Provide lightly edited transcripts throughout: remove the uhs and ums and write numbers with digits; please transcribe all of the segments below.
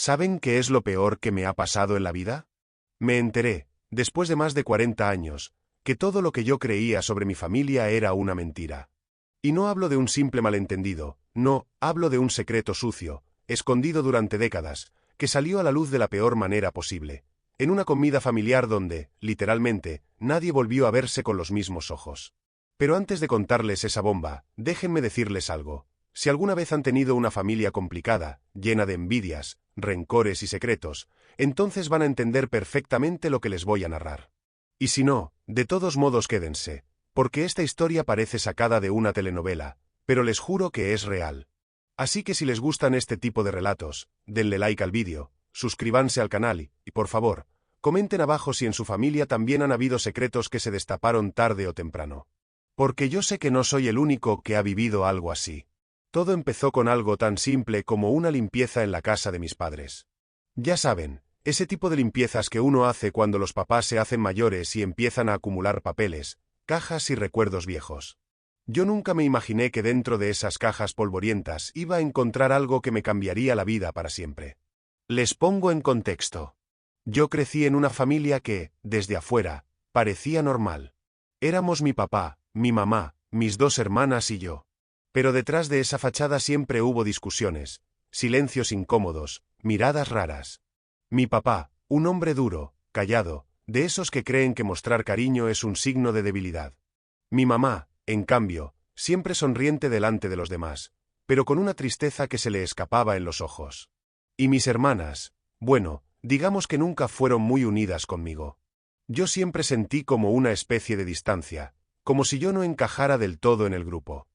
¿Saben qué es lo peor que me ha pasado en la vida? Me enteré, después de más de 40 años, que todo lo que yo creía sobre mi familia era una mentira. Y no hablo de un simple malentendido, no, hablo de un secreto sucio, escondido durante décadas, que salió a la luz de la peor manera posible, en una comida familiar donde, literalmente, nadie volvió a verse con los mismos ojos. Pero antes de contarles esa bomba, déjenme decirles algo. Si alguna vez han tenido una familia complicada, llena de envidias, rencores y secretos, entonces van a entender perfectamente lo que les voy a narrar. Y si no, de todos modos quédense, porque esta historia parece sacada de una telenovela, pero les juro que es real. Así que si les gustan este tipo de relatos, denle like al vídeo, suscríbanse al canal y, por favor, comenten abajo si en su familia también han habido secretos que se destaparon tarde o temprano. Porque yo sé que no soy el único que ha vivido algo así. Todo empezó con algo tan simple como una limpieza en la casa de mis padres. Ya saben, ese tipo de limpiezas que uno hace cuando los papás se hacen mayores y empiezan a acumular papeles, cajas y recuerdos viejos. Yo nunca me imaginé que dentro de esas cajas polvorientas iba a encontrar algo que me cambiaría la vida para siempre. Les pongo en contexto. Yo crecí en una familia que, desde afuera, parecía normal. Éramos mi papá, mi mamá, mis 2 hermanas y yo. Pero detrás de esa fachada siempre hubo discusiones, silencios incómodos, miradas raras. Mi papá, un hombre duro, callado, de esos que creen que mostrar cariño es un signo de debilidad. Mi mamá, en cambio, siempre sonriente delante de los demás, pero con una tristeza que se le escapaba en los ojos. Y mis hermanas, bueno, digamos que nunca fueron muy unidas conmigo. Yo siempre sentí como una especie de distancia, como si yo no encajara del todo en el grupo.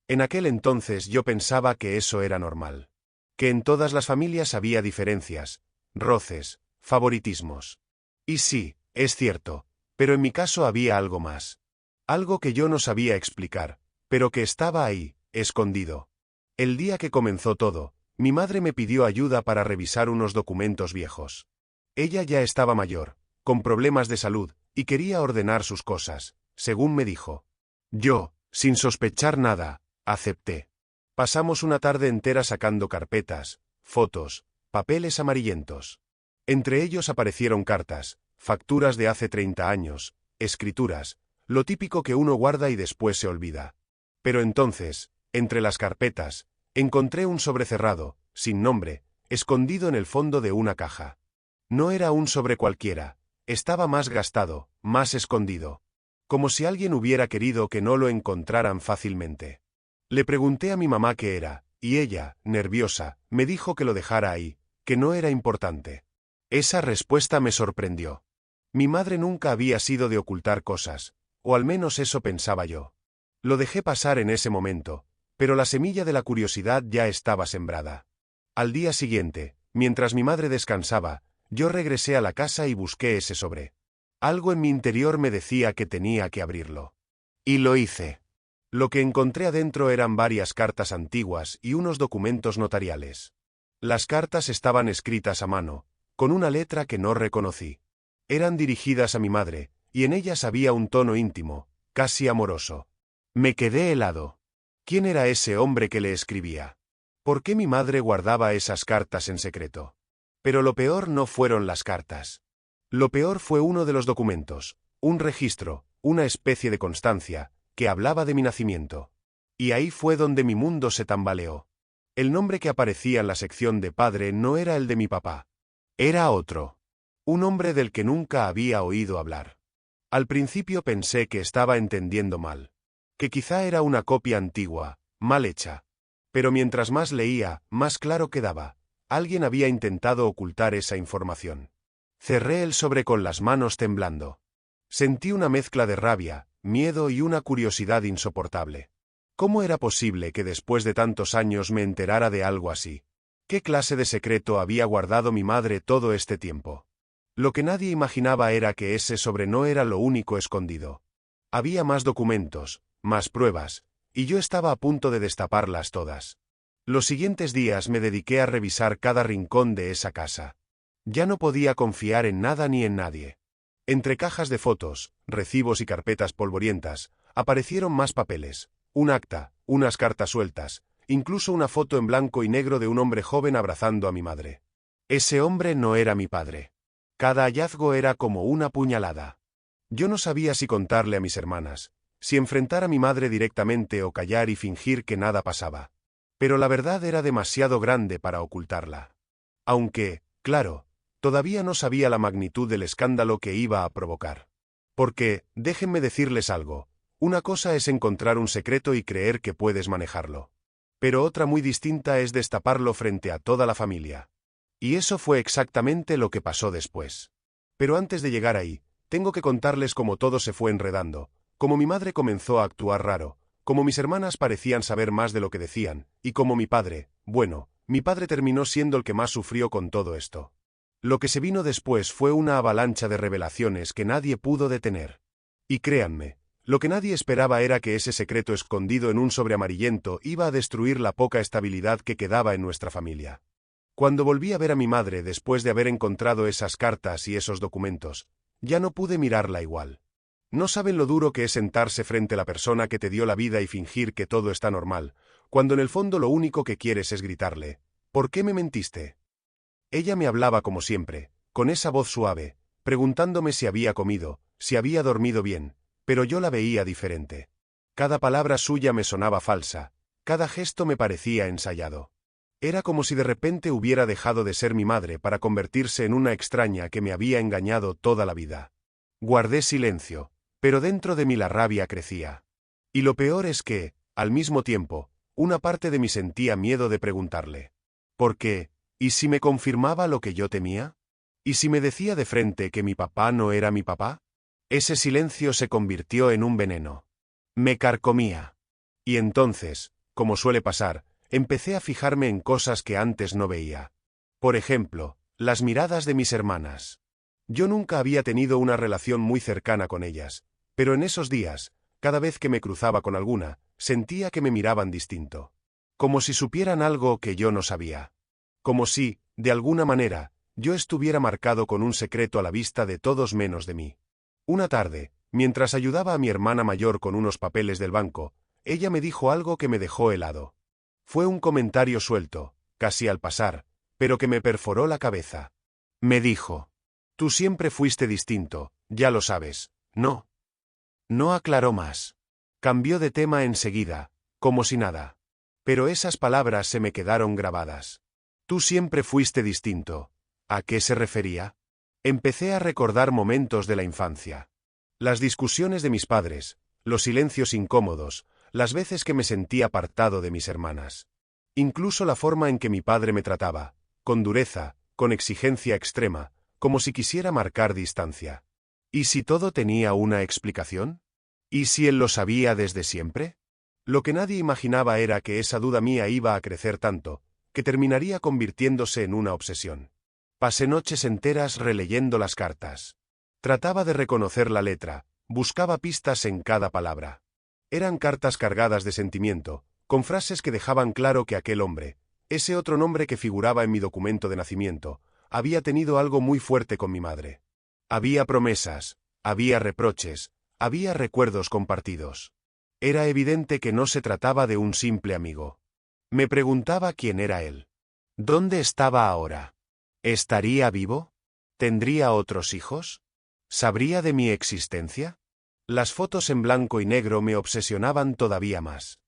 En aquel entonces yo pensaba que eso era normal. Que en todas las familias había diferencias, roces, favoritismos. Y sí, es cierto, pero en mi caso había algo más. Algo que yo no sabía explicar, pero que estaba ahí, escondido. El día que comenzó todo, mi madre me pidió ayuda para revisar unos documentos viejos. Ella ya estaba mayor, con problemas de salud, y quería ordenar sus cosas, según me dijo. Yo, sin sospechar nada, acepté. Pasamos una tarde entera sacando carpetas, fotos, papeles amarillentos. Entre ellos aparecieron cartas, facturas de hace 30 años, escrituras, lo típico que uno guarda y después se olvida. Pero entonces, entre las carpetas, encontré un sobre cerrado, sin nombre, escondido en el fondo de una caja. No era un sobre cualquiera, estaba más gastado, más escondido. Como si alguien hubiera querido que no lo encontraran fácilmente. Le pregunté a mi mamá qué era, y ella, nerviosa, me dijo que lo dejara ahí, que no era importante. Esa respuesta me sorprendió. Mi madre nunca había sido de ocultar cosas, o al menos eso pensaba yo. Lo dejé pasar en ese momento, pero la semilla de la curiosidad ya estaba sembrada. Al día siguiente, mientras mi madre descansaba, yo regresé a la casa y busqué ese sobre. Algo en mi interior me decía que tenía que abrirlo. Y lo hice. Lo que encontré adentro eran varias cartas antiguas y unos documentos notariales. Las cartas estaban escritas a mano, con una letra que no reconocí. Eran dirigidas a mi madre, y en ellas había un tono íntimo, casi amoroso. Me quedé helado. ¿Quién era ese hombre que le escribía? ¿Por qué mi madre guardaba esas cartas en secreto? Pero lo peor no fueron las cartas. Lo peor fue uno de los documentos, un registro, una especie de constancia, que hablaba de mi nacimiento. Y ahí fue donde mi mundo se tambaleó. El nombre que aparecía en la sección de padre no era el de mi papá. Era otro. Un hombre del que nunca había oído hablar. Al principio pensé que estaba entendiendo mal. Que quizá era una copia antigua, mal hecha. Pero mientras más leía, más claro quedaba. Alguien había intentado ocultar esa información. Cerré el sobre con las manos temblando. Sentí una mezcla de rabia, miedo y una curiosidad insoportable. ¿Cómo era posible que después de tantos años me enterara de algo así? ¿Qué clase de secreto había guardado mi madre todo este tiempo? Lo que nadie imaginaba era que ese sobre no era lo único escondido. Había más documentos, más pruebas, y yo estaba a punto de destaparlas todas. Los siguientes días me dediqué a revisar cada rincón de esa casa. Ya no podía confiar en nada ni en nadie. Entre cajas de fotos, recibos y carpetas polvorientas, aparecieron más papeles, un acta, unas cartas sueltas, incluso una foto en blanco y negro de un hombre joven abrazando a mi madre. Ese hombre no era mi padre. Cada hallazgo era como una puñalada. Yo no sabía si contarle a mis hermanas, si enfrentar a mi madre directamente o callar y fingir que nada pasaba. Pero la verdad era demasiado grande para ocultarla. Aunque, claro, todavía no sabía la magnitud del escándalo que iba a provocar. Porque, déjenme decirles algo, una cosa es encontrar un secreto y creer que puedes manejarlo. Pero otra muy distinta es destaparlo frente a toda la familia. Y eso fue exactamente lo que pasó después. Pero antes de llegar ahí, tengo que contarles cómo todo se fue enredando, cómo mi madre comenzó a actuar raro, cómo mis hermanas parecían saber más de lo que decían, y cómo mi padre, bueno, mi padre terminó siendo el que más sufrió con todo esto. Lo que se vino después fue una avalancha de revelaciones que nadie pudo detener. Y créanme, lo que nadie esperaba era que ese secreto escondido en un sobre amarillento iba a destruir la poca estabilidad que quedaba en nuestra familia. Cuando volví a ver a mi madre después de haber encontrado esas cartas y esos documentos, ya no pude mirarla igual. No saben lo duro que es sentarse frente a la persona que te dio la vida y fingir que todo está normal, cuando en el fondo lo único que quieres es gritarle: ¿por qué me mentiste? Ella me hablaba como siempre, con esa voz suave, preguntándome si había comido, si había dormido bien, pero yo la veía diferente. Cada palabra suya me sonaba falsa, cada gesto me parecía ensayado. Era como si de repente hubiera dejado de ser mi madre para convertirse en una extraña que me había engañado toda la vida. Guardé silencio, pero dentro de mí la rabia crecía. Y lo peor es que, al mismo tiempo, una parte de mí sentía miedo de preguntarle. ¿Por qué? ¿Y si me confirmaba lo que yo temía? ¿Y si me decía de frente que mi papá no era mi papá? Ese silencio se convirtió en un veneno. Me carcomía. Y entonces, como suele pasar, empecé a fijarme en cosas que antes no veía. Por ejemplo, las miradas de mis hermanas. Yo nunca había tenido una relación muy cercana con ellas, pero en esos días, cada vez que me cruzaba con alguna, sentía que me miraban distinto. Como si supieran algo que yo no sabía. Como si, de alguna manera, yo estuviera marcado con un secreto a la vista de todos menos de mí. Una tarde, mientras ayudaba a mi hermana mayor con unos papeles del banco, ella me dijo algo que me dejó helado. Fue un comentario suelto, casi al pasar, pero que me perforó la cabeza. Me dijo: tú siempre fuiste distinto, ya lo sabes, ¿no? No aclaró más. Cambió de tema enseguida, como si nada. Pero esas palabras se me quedaron grabadas. Tú siempre fuiste distinto. ¿A qué se refería? Empecé a recordar momentos de la infancia. Las discusiones de mis padres, los silencios incómodos, las veces que me sentí apartado de mis hermanas. Incluso la forma en que mi padre me trataba, con dureza, con exigencia extrema, como si quisiera marcar distancia. ¿Y si todo tenía una explicación? ¿Y si él lo sabía desde siempre? Lo que nadie imaginaba era que esa duda mía iba a crecer tanto, que terminaría convirtiéndose en una obsesión. Pasé noches enteras releyendo las cartas. Trataba de reconocer la letra, buscaba pistas en cada palabra. Eran cartas cargadas de sentimiento, con frases que dejaban claro que aquel hombre, ese otro nombre que figuraba en mi documento de nacimiento, había tenido algo muy fuerte con mi madre. Había promesas, había reproches, había recuerdos compartidos. Era evidente que no se trataba de un simple amigo. Me preguntaba quién era él. ¿Dónde estaba ahora? ¿Estaría vivo? ¿Tendría otros hijos? ¿Sabría de mi existencia? Las fotos en blanco y negro me obsesionaban todavía más.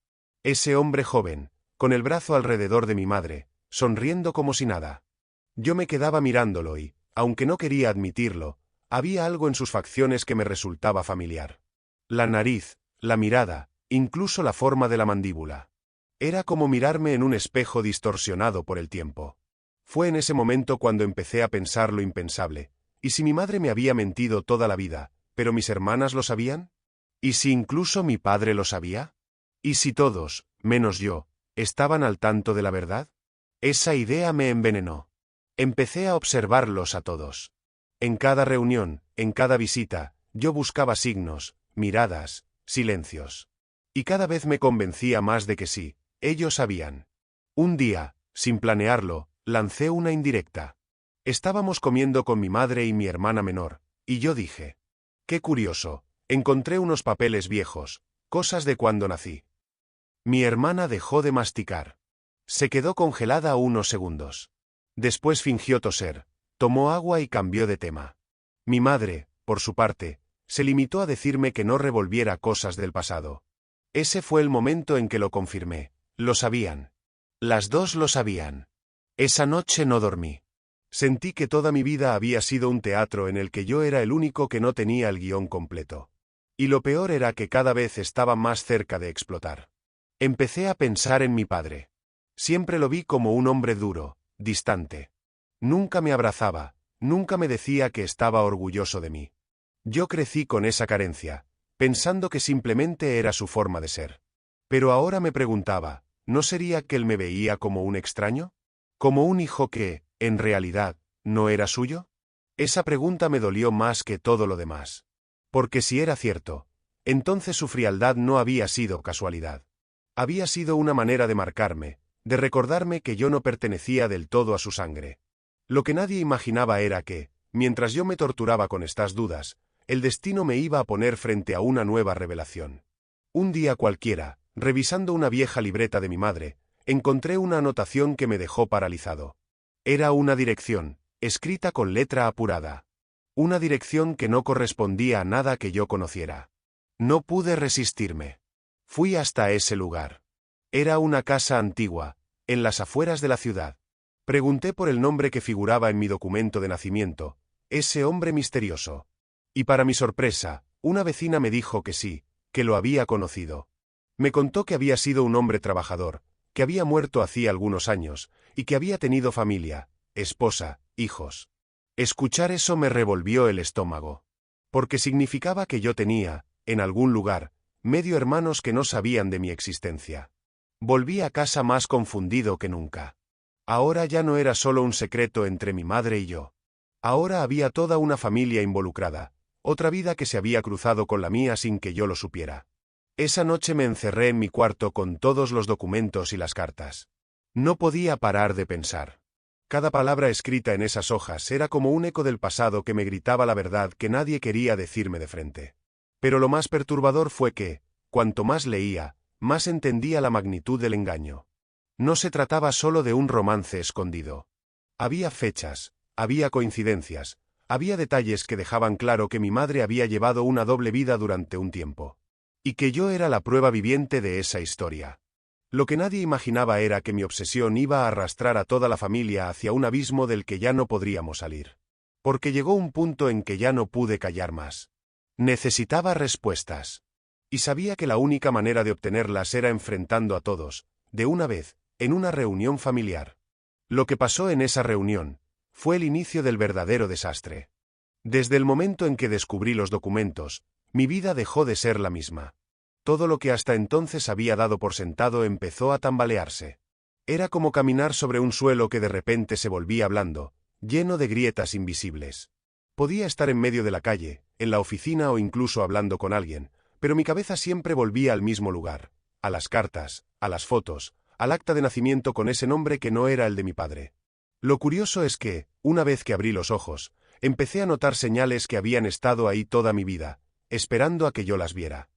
Ese hombre joven, con el brazo alrededor de mi madre, sonriendo como si nada. Yo me quedaba mirándolo y, aunque no quería admitirlo, había algo en sus facciones que me resultaba familiar. La nariz, la mirada, incluso la forma de la mandíbula. Era como mirarme en un espejo distorsionado por el tiempo. Fue en ese momento cuando empecé a pensar lo impensable. ¿Y si mi madre me había mentido toda la vida, pero mis hermanas lo sabían? ¿Y si incluso mi padre lo sabía? ¿Y si todos, menos yo, estaban al tanto de la verdad? Esa idea me envenenó. Empecé a observarlos a todos. En cada reunión, en cada visita, yo buscaba signos, miradas, silencios. Y cada vez me convencía más de que sí, ellos sabían. Un día, sin planearlo, lancé una indirecta. Estábamos comiendo con mi madre y mi hermana menor, y yo dije: qué curioso, encontré unos papeles viejos, cosas de cuando nací. Mi hermana dejó de masticar. Se quedó congelada unos segundos. Después fingió toser, tomó agua y cambió de tema. Mi madre, por su parte, se limitó a decirme que no revolviera cosas del pasado. Ese fue el momento en que lo confirmé. Lo sabían. Las dos lo sabían. Esa noche no dormí. Sentí que toda mi vida había sido un teatro en el que yo era el único que no tenía el guión completo. Y lo peor era que cada vez estaba más cerca de explotar. Empecé a pensar en mi padre. Siempre lo vi como un hombre duro, distante. Nunca me abrazaba, nunca me decía que estaba orgulloso de mí. Yo crecí con esa carencia, pensando que simplemente era su forma de ser. Pero ahora me preguntaba, ¿no sería que él me veía como un extraño? ¿Como un hijo que, en realidad, no era suyo? Esa pregunta me dolió más que todo lo demás. Porque si era cierto, entonces su frialdad no había sido casualidad. Había sido una manera de marcarme, de recordarme que yo no pertenecía del todo a su sangre. Lo que nadie imaginaba era que, mientras yo me torturaba con estas dudas, el destino me iba a poner frente a una nueva revelación. Un día cualquiera, revisando una vieja libreta de mi madre, encontré una anotación que me dejó paralizado. Era una dirección, escrita con letra apurada. Una dirección que no correspondía a nada que yo conociera. No pude resistirme. Fui hasta ese lugar. Era una casa antigua, en las afueras de la ciudad. Pregunté por el nombre que figuraba en mi documento de nacimiento, ese hombre misterioso. Y para mi sorpresa, una vecina me dijo que sí, que lo había conocido. Me contó que había sido un hombre trabajador, que había muerto hacía algunos años, y que había tenido familia, esposa, hijos. Escuchar eso me revolvió el estómago. Porque significaba que yo tenía, en algún lugar, medio hermanos que no sabían de mi existencia. Volví a casa más confundido que nunca. Ahora ya no era solo un secreto entre mi madre y yo. Ahora había toda una familia involucrada, otra vida que se había cruzado con la mía sin que yo lo supiera. Esa noche me encerré en mi cuarto con todos los documentos y las cartas. No podía parar de pensar. Cada palabra escrita en esas hojas era como un eco del pasado que me gritaba la verdad que nadie quería decirme de frente. Pero lo más perturbador fue que, cuanto más leía, más entendía la magnitud del engaño. No se trataba solo de un romance escondido. Había fechas, había coincidencias, había detalles que dejaban claro que mi madre había llevado una doble vida durante un tiempo. Y que yo era la prueba viviente de esa historia. Lo que nadie imaginaba era que mi obsesión iba a arrastrar a toda la familia hacia un abismo del que ya no podríamos salir. Porque llegó un punto en que ya no pude callar más. Necesitaba respuestas. Y sabía que la única manera de obtenerlas era enfrentando a todos, de una vez, en una reunión familiar. Lo que pasó en esa reunión fue el inicio del verdadero desastre. Desde el momento en que descubrí los documentos, mi vida dejó de ser la misma. Todo lo que hasta entonces había dado por sentado empezó a tambalearse. Era como caminar sobre un suelo que de repente se volvía blando, lleno de grietas invisibles. Podía estar en medio de la calle, en la oficina o incluso hablando con alguien, pero mi cabeza siempre volvía al mismo lugar, a las cartas, a las fotos, al acta de nacimiento con ese nombre que no era el de mi padre. Lo curioso es que, una vez que abrí los ojos, empecé a notar señales que habían estado ahí toda mi vida, esperando a que yo las viera.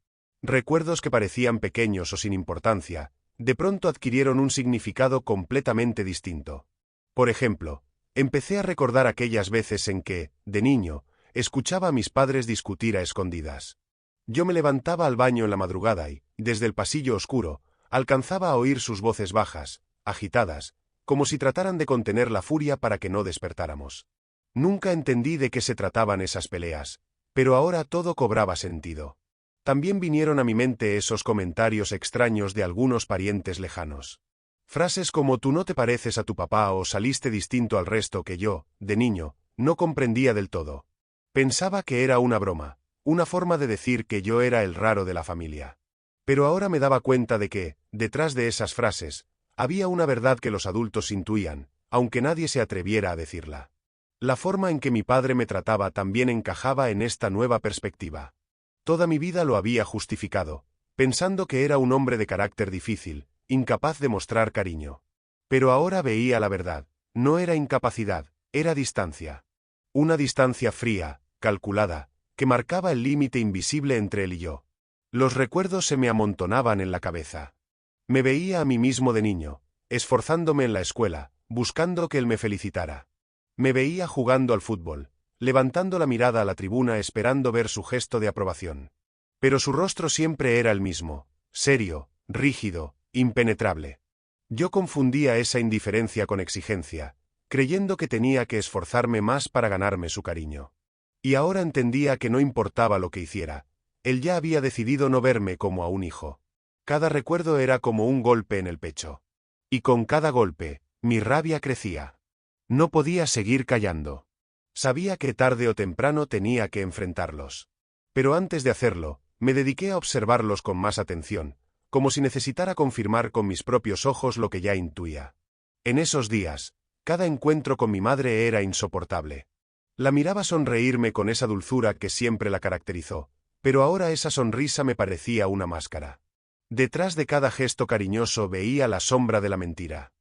Recuerdos que parecían pequeños o sin importancia, de pronto adquirieron un significado completamente distinto. Por ejemplo, empecé a recordar aquellas veces en que, de niño, escuchaba a mis padres discutir a escondidas. Yo me levantaba al baño en la madrugada y, desde el pasillo oscuro, alcanzaba a oír sus voces bajas, agitadas, como si trataran de contener la furia para que no despertáramos. Nunca entendí de qué se trataban esas peleas, pero ahora todo cobraba sentido. También vinieron a mi mente esos comentarios extraños de algunos parientes lejanos. Frases como «tú no te pareces a tu papá» o «saliste distinto al resto» que yo, de niño, no comprendía del todo. Pensaba que era una broma, una forma de decir que yo era el raro de la familia. Pero ahora me daba cuenta de que, detrás de esas frases, había una verdad que los adultos intuían, aunque nadie se atreviera a decirla. La forma en que mi padre me trataba también encajaba en esta nueva perspectiva. Toda mi vida lo había justificado, pensando que era un hombre de carácter difícil, incapaz de mostrar cariño. Pero ahora veía la verdad, no era incapacidad, era distancia. Una distancia fría, calculada, que marcaba el límite invisible entre él y yo. Los recuerdos se me amontonaban en la cabeza. Me veía a mí mismo de niño, esforzándome en la escuela, buscando que él me felicitara. Me veía jugando al fútbol, levantando la mirada a la tribuna esperando ver su gesto de aprobación. Pero su rostro siempre era el mismo, serio, rígido, impenetrable. Yo confundía esa indiferencia con exigencia, creyendo que tenía que esforzarme más para ganarme su cariño. Y ahora entendía que no importaba lo que hiciera, él ya había decidido no verme como a un hijo. Cada recuerdo era como un golpe en el pecho. Y con cada golpe, mi rabia crecía. No podía seguir callando. Sabía que tarde o temprano tenía que enfrentarlos. Pero antes de hacerlo, me dediqué a observarlos con más atención, como si necesitara confirmar con mis propios ojos lo que ya intuía. En esos días, cada encuentro con mi madre era insoportable. La miraba sonreírme con esa dulzura que siempre la caracterizó, pero ahora esa sonrisa me parecía una máscara. Detrás de cada gesto cariñoso veía la sombra de la mentira.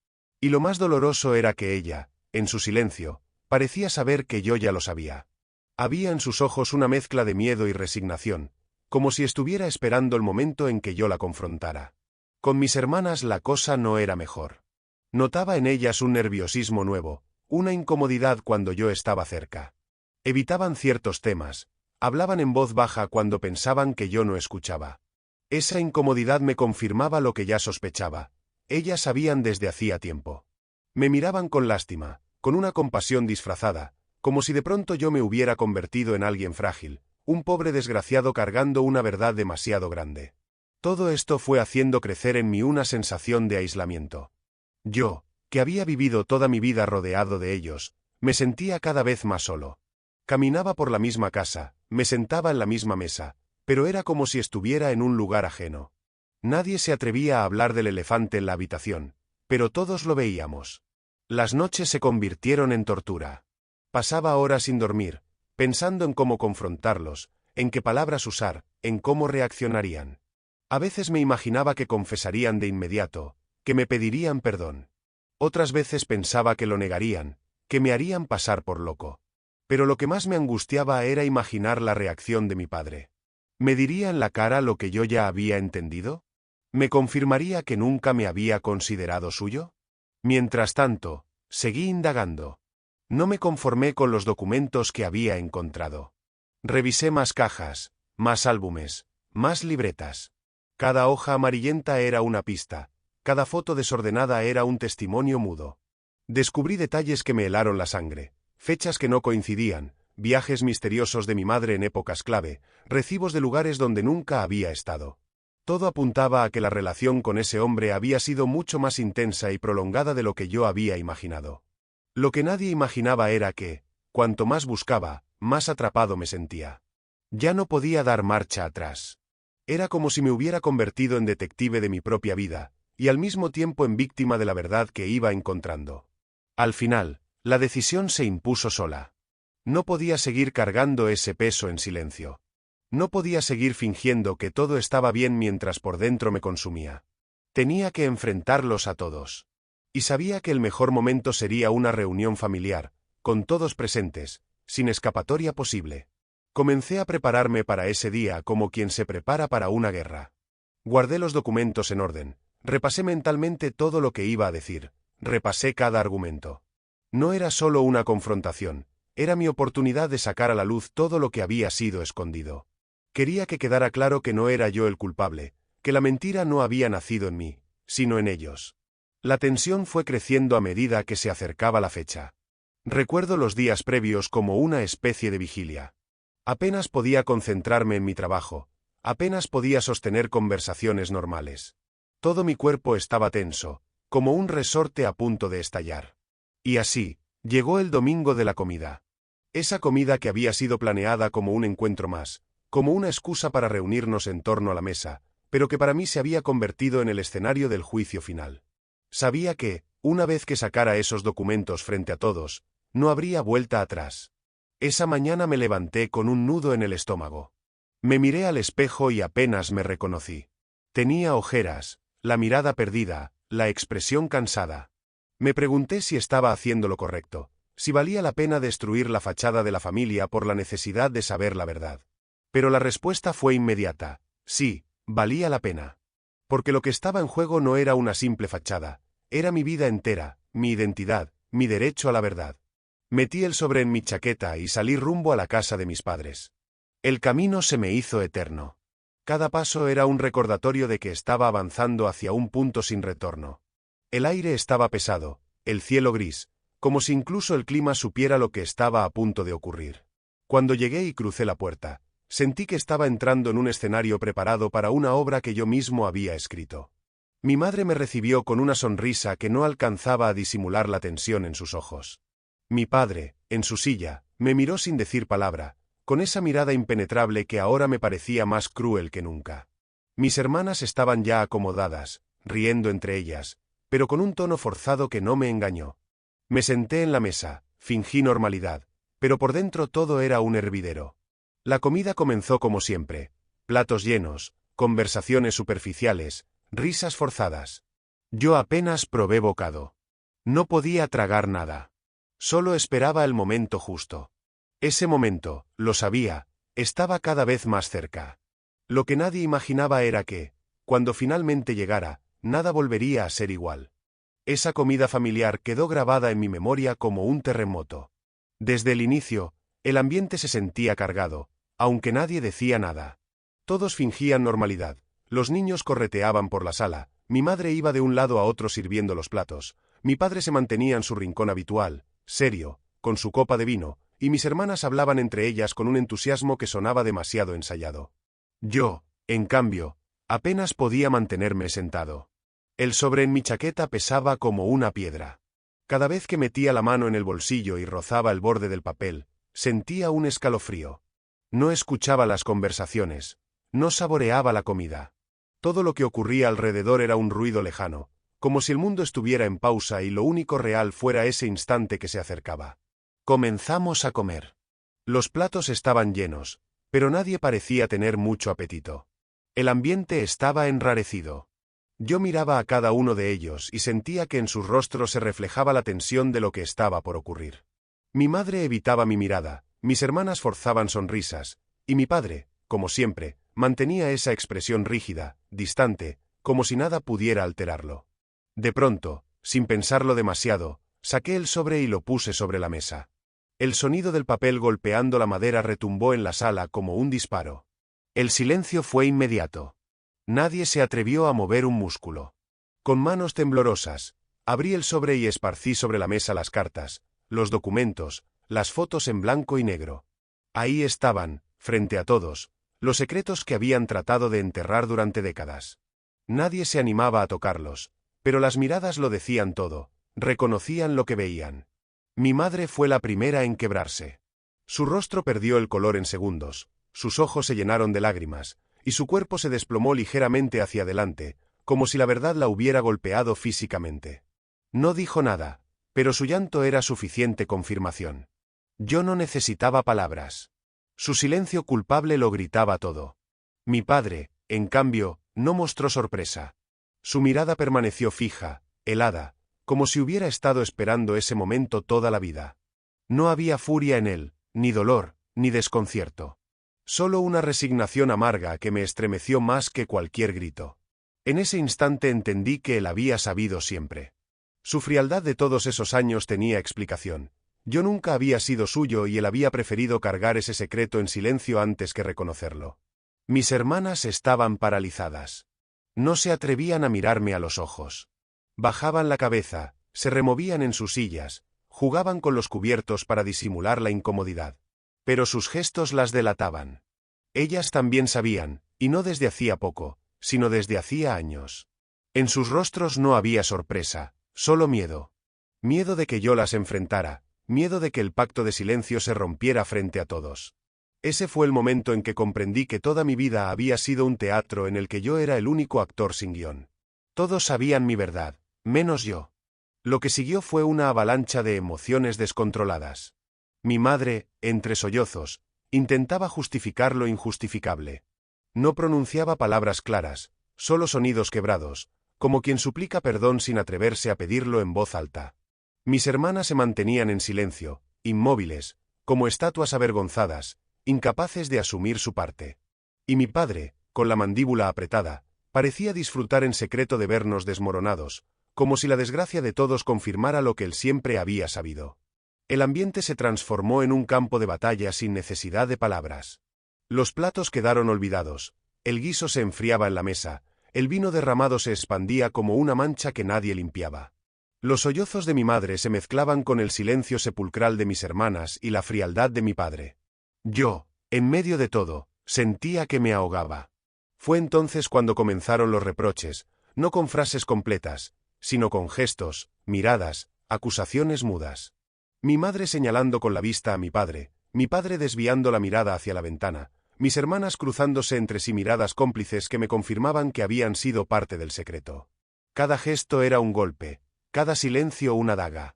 Y lo más doloroso era que ella, en su silencio, parecía saber que yo ya lo sabía. Había en sus ojos una mezcla de miedo y resignación, como si estuviera esperando el momento en que yo la confrontara. Con mis hermanas la cosa no era mejor. Notaba en ellas un nerviosismo nuevo, una incomodidad cuando yo estaba cerca. Evitaban ciertos temas, hablaban en voz baja cuando pensaban que yo no escuchaba. Esa incomodidad me confirmaba lo que ya sospechaba. Ellas sabían desde hacía tiempo. Me miraban con lástima, con una compasión disfrazada, como si de pronto yo me hubiera convertido en alguien frágil, un pobre desgraciado cargando una verdad demasiado grande. Todo esto fue haciendo crecer en mí una sensación de aislamiento. Yo, que había vivido toda mi vida rodeado de ellos, me sentía cada vez más solo. Caminaba por la misma casa, me sentaba en la misma mesa, pero era como si estuviera en un lugar ajeno. Nadie se atrevía a hablar del elefante en la habitación, pero todos lo veíamos. Las noches se convirtieron en tortura. Pasaba horas sin dormir, pensando en cómo confrontarlos, en qué palabras usar, en cómo reaccionarían. A veces me imaginaba que confesarían de inmediato, que me pedirían perdón. Otras veces pensaba que lo negarían, que me harían pasar por loco. Pero lo que más me angustiaba era imaginar la reacción de mi padre. ¿Me diría en la cara lo que yo ya había entendido? ¿Me confirmaría que nunca me había considerado suyo? Mientras tanto, seguí indagando. No me conformé con los documentos que había encontrado. Revisé más cajas, más álbumes, más libretas. Cada hoja amarillenta era una pista, cada foto desordenada era un testimonio mudo. Descubrí detalles que me helaron la sangre, fechas que no coincidían, viajes misteriosos de mi madre en épocas clave, recibos de lugares donde nunca había estado. Todo apuntaba a que la relación con ese hombre había sido mucho más intensa y prolongada de lo que yo había imaginado. Lo que nadie imaginaba era que, cuanto más buscaba, más atrapado me sentía. Ya no podía dar marcha atrás. Era como si me hubiera convertido en detective de mi propia vida, y al mismo tiempo en víctima de la verdad que iba encontrando. Al final, la decisión se impuso sola. No podía seguir cargando ese peso en silencio. No podía seguir fingiendo que todo estaba bien mientras por dentro me consumía. Tenía que enfrentarlos a todos. Y sabía que el mejor momento sería una reunión familiar, con todos presentes, sin escapatoria posible. Comencé a prepararme para ese día como quien se prepara para una guerra. Guardé los documentos en orden, repasé mentalmente todo lo que iba a decir, repasé cada argumento. No era solo una confrontación, era mi oportunidad de sacar a la luz todo lo que había sido escondido. Quería que quedara claro que no era yo el culpable, que la mentira no había nacido en mí, sino en ellos. La tensión fue creciendo a medida que se acercaba la fecha. Recuerdo los días previos como una especie de vigilia. Apenas podía concentrarme en mi trabajo, apenas podía sostener conversaciones normales. Todo mi cuerpo estaba tenso, como un resorte a punto de estallar. Y así, llegó el domingo de la comida. Esa comida que había sido planeada como un encuentro más, como una excusa para reunirnos en torno a la mesa, pero que para mí se había convertido en el escenario del juicio final. Sabía que, una vez que sacara esos documentos frente a todos, no habría vuelta atrás. Esa mañana me levanté con un nudo en el estómago. Me miré al espejo y apenas me reconocí. Tenía ojeras, la mirada perdida, la expresión cansada. Me pregunté si estaba haciendo lo correcto, si valía la pena destruir la fachada de la familia por la necesidad de saber la verdad. Pero la respuesta fue inmediata: sí, valía la pena. Porque lo que estaba en juego no era una simple fachada, era mi vida entera, mi identidad, mi derecho a la verdad. Metí el sobre en mi chaqueta y salí rumbo a la casa de mis padres. El camino se me hizo eterno. Cada paso era un recordatorio de que estaba avanzando hacia un punto sin retorno. El aire estaba pesado, el cielo gris, como si incluso el clima supiera lo que estaba a punto de ocurrir. Cuando llegué y crucé la puerta, sentí que estaba entrando en un escenario preparado para una obra que yo mismo había escrito. Mi madre me recibió con una sonrisa que no alcanzaba a disimular la tensión en sus ojos. Mi padre, en su silla, me miró sin decir palabra, con esa mirada impenetrable que ahora me parecía más cruel que nunca. Mis hermanas estaban ya acomodadas, riendo entre ellas, pero con un tono forzado que no me engañó. Me senté en la mesa, fingí normalidad, pero por dentro todo era un hervidero. La comida comenzó como siempre, platos llenos, conversaciones superficiales, risas forzadas. Yo apenas probé bocado. No podía tragar nada. Solo esperaba el momento justo. Ese momento, lo sabía, estaba cada vez más cerca. Lo que nadie imaginaba era que, cuando finalmente llegara, nada volvería a ser igual. Esa comida familiar quedó grabada en mi memoria como un terremoto. Desde el inicio, el ambiente se sentía cargado, aunque nadie decía nada. Todos fingían normalidad, los niños correteaban por la sala, mi madre iba de un lado a otro sirviendo los platos, mi padre se mantenía en su rincón habitual, serio, con su copa de vino, y mis hermanas hablaban entre ellas con un entusiasmo que sonaba demasiado ensayado. Yo, en cambio, apenas podía mantenerme sentado. El sobre en mi chaqueta pesaba como una piedra. Cada vez que metía la mano en el bolsillo y rozaba el borde del papel, sentía un escalofrío. No escuchaba las conversaciones, no saboreaba la comida. Todo lo que ocurría alrededor era un ruido lejano, como si el mundo estuviera en pausa y lo único real fuera ese instante que se acercaba. Comenzamos a comer. Los platos estaban llenos, pero nadie parecía tener mucho apetito. El ambiente estaba enrarecido. Yo miraba a cada uno de ellos y sentía que en sus rostros se reflejaba la tensión de lo que estaba por ocurrir. Mi madre evitaba mi mirada, mis hermanas forzaban sonrisas, y mi padre, como siempre, mantenía esa expresión rígida, distante, como si nada pudiera alterarlo. De pronto, sin pensarlo demasiado, saqué el sobre y lo puse sobre la mesa. El sonido del papel golpeando la madera retumbó en la sala como un disparo. El silencio fue inmediato. Nadie se atrevió a mover un músculo. Con manos temblorosas, abrí el sobre y esparcí sobre la mesa las cartas, los documentos, las fotos en blanco y negro. Ahí estaban, frente a todos, los secretos que habían tratado de enterrar durante décadas. Nadie se animaba a tocarlos, pero las miradas lo decían todo, reconocían lo que veían. Mi madre fue la primera en quebrarse. Su rostro perdió el color en segundos, sus ojos se llenaron de lágrimas, y su cuerpo se desplomó ligeramente hacia adelante, como si la verdad la hubiera golpeado físicamente. No dijo nada, pero su llanto era suficiente confirmación. Yo no necesitaba palabras. Su silencio culpable lo gritaba todo. Mi padre, en cambio, no mostró sorpresa. Su mirada permaneció fija, helada, como si hubiera estado esperando ese momento toda la vida. No había furia en él, ni dolor, ni desconcierto. Solo una resignación amarga que me estremeció más que cualquier grito. En ese instante entendí que él había sabido siempre. Su frialdad de todos esos años tenía explicación. Yo nunca había sido suyo y él había preferido cargar ese secreto en silencio antes que reconocerlo. Mis hermanas estaban paralizadas. No se atrevían a mirarme a los ojos. Bajaban la cabeza, se removían en sus sillas, jugaban con los cubiertos para disimular la incomodidad. Pero sus gestos las delataban. Ellas también sabían, y no desde hacía poco, sino desde hacía años. En sus rostros no había sorpresa, solo miedo. Miedo de que yo las enfrentara, miedo de que el pacto de silencio se rompiera frente a todos. Ese fue el momento en que comprendí que toda mi vida había sido un teatro en el que yo era el único actor sin guión. Todos sabían mi verdad, menos yo. Lo que siguió fue una avalancha de emociones descontroladas. Mi madre, entre sollozos, intentaba justificar lo injustificable. No pronunciaba palabras claras, solo sonidos quebrados, como quien suplica perdón sin atreverse a pedirlo en voz alta. Mis hermanas se mantenían en silencio, inmóviles, como estatuas avergonzadas, incapaces de asumir su parte. Y mi padre, con la mandíbula apretada, parecía disfrutar en secreto de vernos desmoronados, como si la desgracia de todos confirmara lo que él siempre había sabido. El ambiente se transformó en un campo de batalla sin necesidad de palabras. Los platos quedaron olvidados, el guiso se enfriaba en la mesa, el vino derramado se expandía como una mancha que nadie limpiaba. Los sollozos de mi madre se mezclaban con el silencio sepulcral de mis hermanas y la frialdad de mi padre. Yo, en medio de todo, sentía que me ahogaba. Fue entonces cuando comenzaron los reproches, no con frases completas, sino con gestos, miradas, acusaciones mudas. Mi madre señalando con la vista a mi padre desviando la mirada hacia la ventana, mis hermanas cruzándose entre sí miradas cómplices que me confirmaban que habían sido parte del secreto. Cada gesto era un golpe, cada silencio una daga.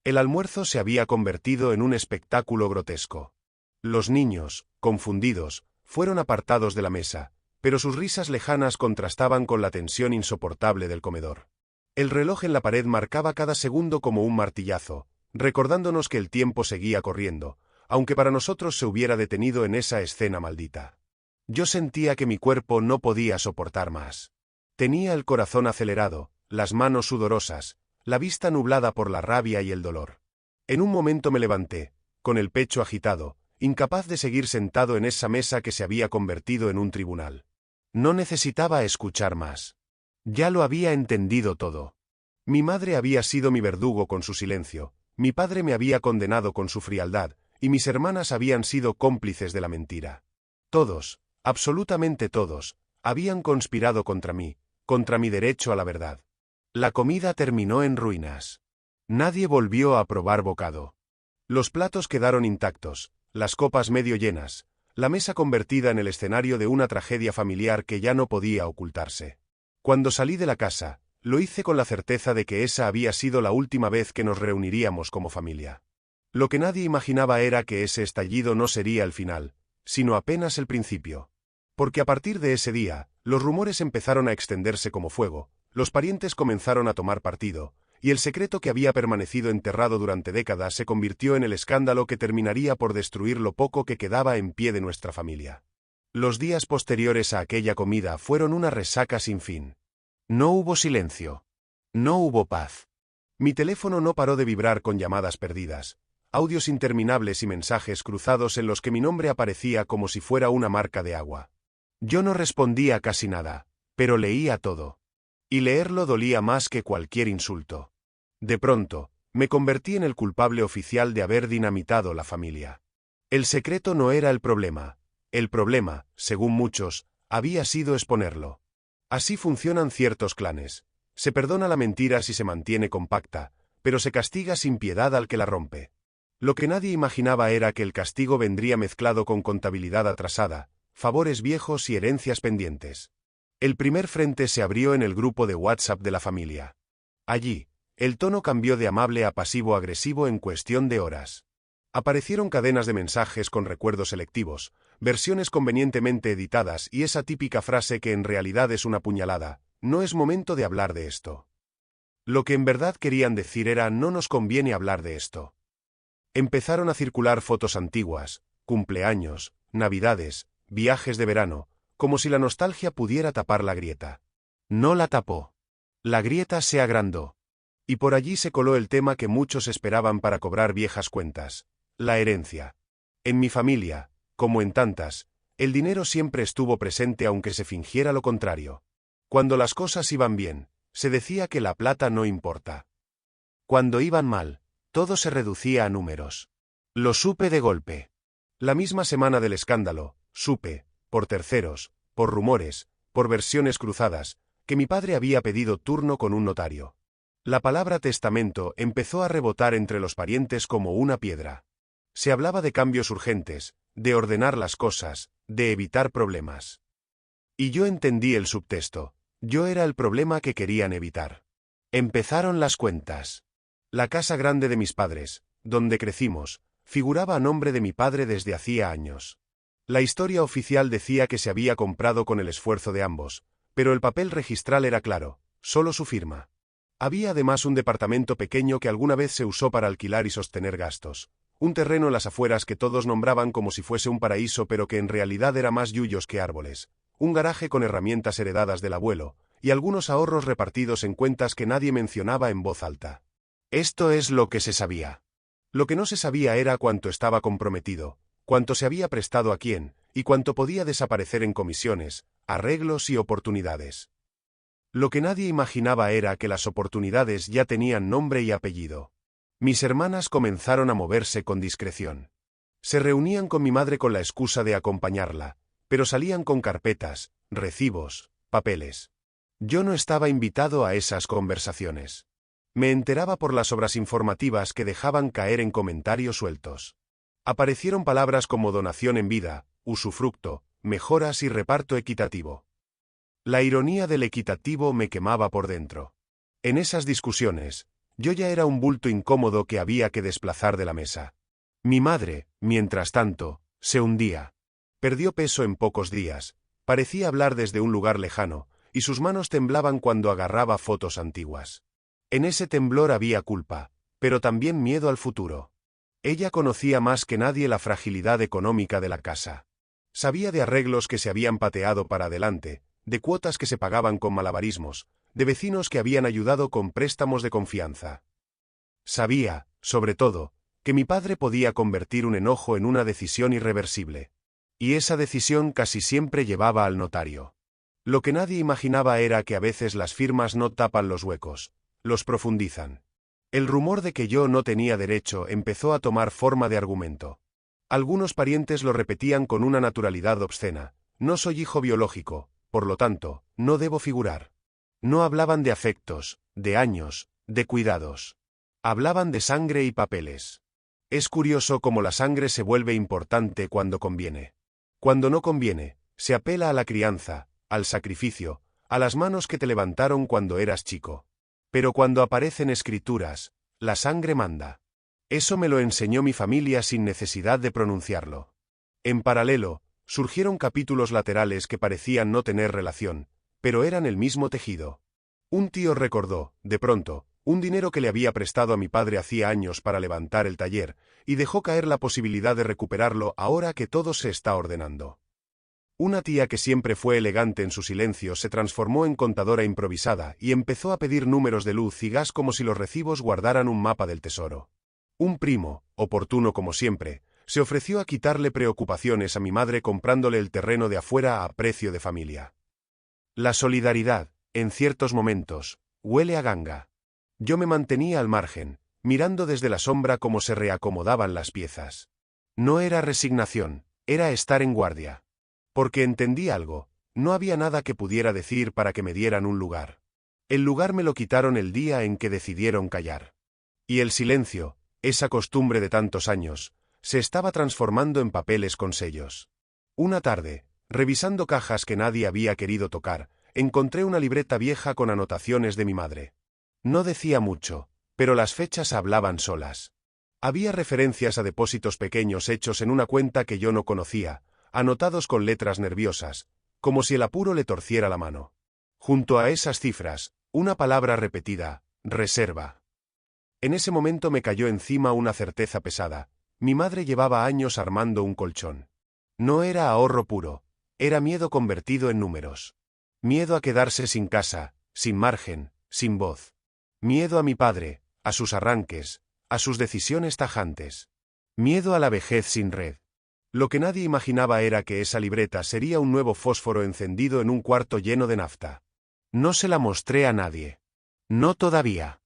El almuerzo se había convertido en un espectáculo grotesco. Los niños, confundidos, fueron apartados de la mesa, pero sus risas lejanas contrastaban con la tensión insoportable del comedor. El reloj en la pared marcaba cada segundo como un martillazo, recordándonos que el tiempo seguía corriendo, aunque para nosotros se hubiera detenido en esa escena maldita. Yo sentía que mi cuerpo no podía soportar más. Tenía el corazón acelerado, las manos sudorosas, la vista nublada por la rabia y el dolor. En un momento me levanté, con el pecho agitado, incapaz de seguir sentado en esa mesa que se había convertido en un tribunal. No necesitaba escuchar más. Ya lo había entendido todo. Mi madre había sido mi verdugo con su silencio, mi padre me había condenado con su frialdad, y mis hermanas habían sido cómplices de la mentira. Todos, absolutamente todos, habían conspirado contra mí, contra mi derecho a la verdad. La comida terminó en ruinas. Nadie volvió a probar bocado. Los platos quedaron intactos, las copas medio llenas, la mesa convertida en el escenario de una tragedia familiar que ya no podía ocultarse. Cuando salí de la casa, lo hice con la certeza de que esa había sido la última vez que nos reuniríamos como familia. Lo que nadie imaginaba era que ese estallido no sería el final, sino apenas el principio. Porque a partir de ese día, los rumores empezaron a extenderse como fuego, los parientes comenzaron a tomar partido, y el secreto que había permanecido enterrado durante décadas se convirtió en el escándalo que terminaría por destruir lo poco que quedaba en pie de nuestra familia. Los días posteriores a aquella comida fueron una resaca sin fin. No hubo silencio. No hubo paz. Mi teléfono no paró de vibrar con llamadas perdidas, audios interminables y mensajes cruzados en los que mi nombre aparecía como si fuera una marca de agua. Yo no respondía casi nada, pero leía todo. Y leerlo dolía más que cualquier insulto. De pronto, me convertí en el culpable oficial de haber dinamitado la familia. El secreto no era el problema, según muchos, había sido exponerlo. Así funcionan ciertos clanes. Se perdona la mentira si se mantiene compacta, pero se castiga sin piedad al que la rompe. Lo que nadie imaginaba era que el castigo vendría mezclado con contabilidad atrasada, favores viejos y herencias pendientes. El primer frente se abrió en el grupo de WhatsApp de la familia. Allí, el tono cambió de amable a pasivo-agresivo en cuestión de horas. Aparecieron cadenas de mensajes con recuerdos selectivos, versiones convenientemente editadas y esa típica frase que en realidad es una puñalada: no es momento de hablar de esto. Lo que en verdad querían decir era: no nos conviene hablar de esto. Empezaron a circular fotos antiguas, cumpleaños, navidades, viajes de verano, como si la nostalgia pudiera tapar la grieta. No la tapó. La grieta se agrandó. Y por allí se coló el tema que muchos esperaban para cobrar viejas cuentas: la herencia. En mi familia, como en tantas, el dinero siempre estuvo presente aunque se fingiera lo contrario. Cuando las cosas iban bien, se decía que la plata no importa. Cuando iban mal, todo se reducía a números. Lo supe de golpe. La misma semana del escándalo, supe, por terceros, por rumores, por versiones cruzadas, que mi padre había pedido turno con un notario. La palabra testamento empezó a rebotar entre los parientes como una piedra. Se hablaba de cambios urgentes, de ordenar las cosas, de evitar problemas. Y yo entendí el subtexto. Yo era el problema que querían evitar. Empezaron las cuentas. La casa grande de mis padres, donde crecimos, figuraba a nombre de mi padre desde hacía años. La historia oficial decía que se había comprado con el esfuerzo de ambos, pero el papel registral era claro, solo su firma. Había además un departamento pequeño que alguna vez se usó para alquilar y sostener gastos. Un terreno en las afueras que todos nombraban como si fuese un paraíso pero que en realidad era más yuyos que árboles. Un garaje con herramientas heredadas del abuelo, y algunos ahorros repartidos en cuentas que nadie mencionaba en voz alta. Esto es lo que se sabía. Lo que no se sabía era cuánto estaba comprometido, cuánto se había prestado a quién, y cuánto podía desaparecer en comisiones, arreglos y oportunidades. Lo que nadie imaginaba era que las oportunidades ya tenían nombre y apellido. Mis hermanas comenzaron a moverse con discreción. Se reunían con mi madre con la excusa de acompañarla, pero salían con carpetas, recibos, papeles. Yo no estaba invitado a esas conversaciones. Me enteraba por las obras informativas que dejaban caer en comentarios sueltos. Aparecieron palabras como donación en vida, usufructo, mejoras y reparto equitativo. La ironía del equitativo me quemaba por dentro. En esas discusiones, yo ya era un bulto incómodo que había que desplazar de la mesa. Mi madre, mientras tanto, se hundía. Perdió peso en pocos días, parecía hablar desde un lugar lejano, y sus manos temblaban cuando agarraba fotos antiguas. En ese temblor había culpa, pero también miedo al futuro. Ella conocía más que nadie la fragilidad económica de la casa. Sabía de arreglos que se habían pateado para adelante, de cuotas que se pagaban con malabarismos, de vecinos que habían ayudado con préstamos de confianza. Sabía, sobre todo, que mi padre podía convertir un enojo en una decisión irreversible. Y esa decisión casi siempre llevaba al notario. Lo que nadie imaginaba era que a veces las firmas no tapan los huecos, los profundizan. El rumor de que yo no tenía derecho empezó a tomar forma de argumento. Algunos parientes lo repetían con una naturalidad obscena: no soy hijo biológico, por lo tanto, no debo figurar. No hablaban de afectos, de años, de cuidados. Hablaban de sangre y papeles. Es curioso cómo la sangre se vuelve importante cuando conviene. Cuando no conviene, se apela a la crianza, al sacrificio, a las manos que te levantaron cuando eras chico. Pero cuando aparecen escrituras, la sangre manda. Eso me lo enseñó mi familia sin necesidad de pronunciarlo. En paralelo, surgieron capítulos laterales que parecían no tener relación, pero eran el mismo tejido. Un tío recordó, de pronto, un dinero que le había prestado a mi padre hacía años para levantar el taller, y dejó caer la posibilidad de recuperarlo ahora que todo se está ordenando. Una tía que siempre fue elegante en su silencio se transformó en contadora improvisada y empezó a pedir números de luz y gas como si los recibos guardaran un mapa del tesoro. Un primo, oportuno como siempre, se ofreció a quitarle preocupaciones a mi madre comprándole el terreno de afuera a precio de familia. La solidaridad, en ciertos momentos, huele a ganga. Yo me mantenía al margen, mirando desde la sombra cómo se reacomodaban las piezas. No era resignación, era estar en guardia. Porque entendí algo, no había nada que pudiera decir para que me dieran un lugar. El lugar me lo quitaron el día en que decidieron callar. Y el silencio, esa costumbre de tantos años, se estaba transformando en papeles con sellos. Una tarde, revisando cajas que nadie había querido tocar, encontré una libreta vieja con anotaciones de mi madre. No decía mucho, pero las fechas hablaban solas. Había referencias a depósitos pequeños hechos en una cuenta que yo no conocía, anotados con letras nerviosas, como si el apuro le torciera la mano. Junto a esas cifras, una palabra repetida: reserva. En ese momento me cayó encima una certeza pesada: mi madre llevaba años armando un colchón. No era ahorro puro, era miedo convertido en números. Miedo a quedarse sin casa, sin margen, sin voz. Miedo a mi padre, a sus arranques, a sus decisiones tajantes. Miedo a la vejez sin red. Lo que nadie imaginaba era que esa libreta sería un nuevo fósforo encendido en un cuarto lleno de nafta. No se la mostré a nadie. No todavía.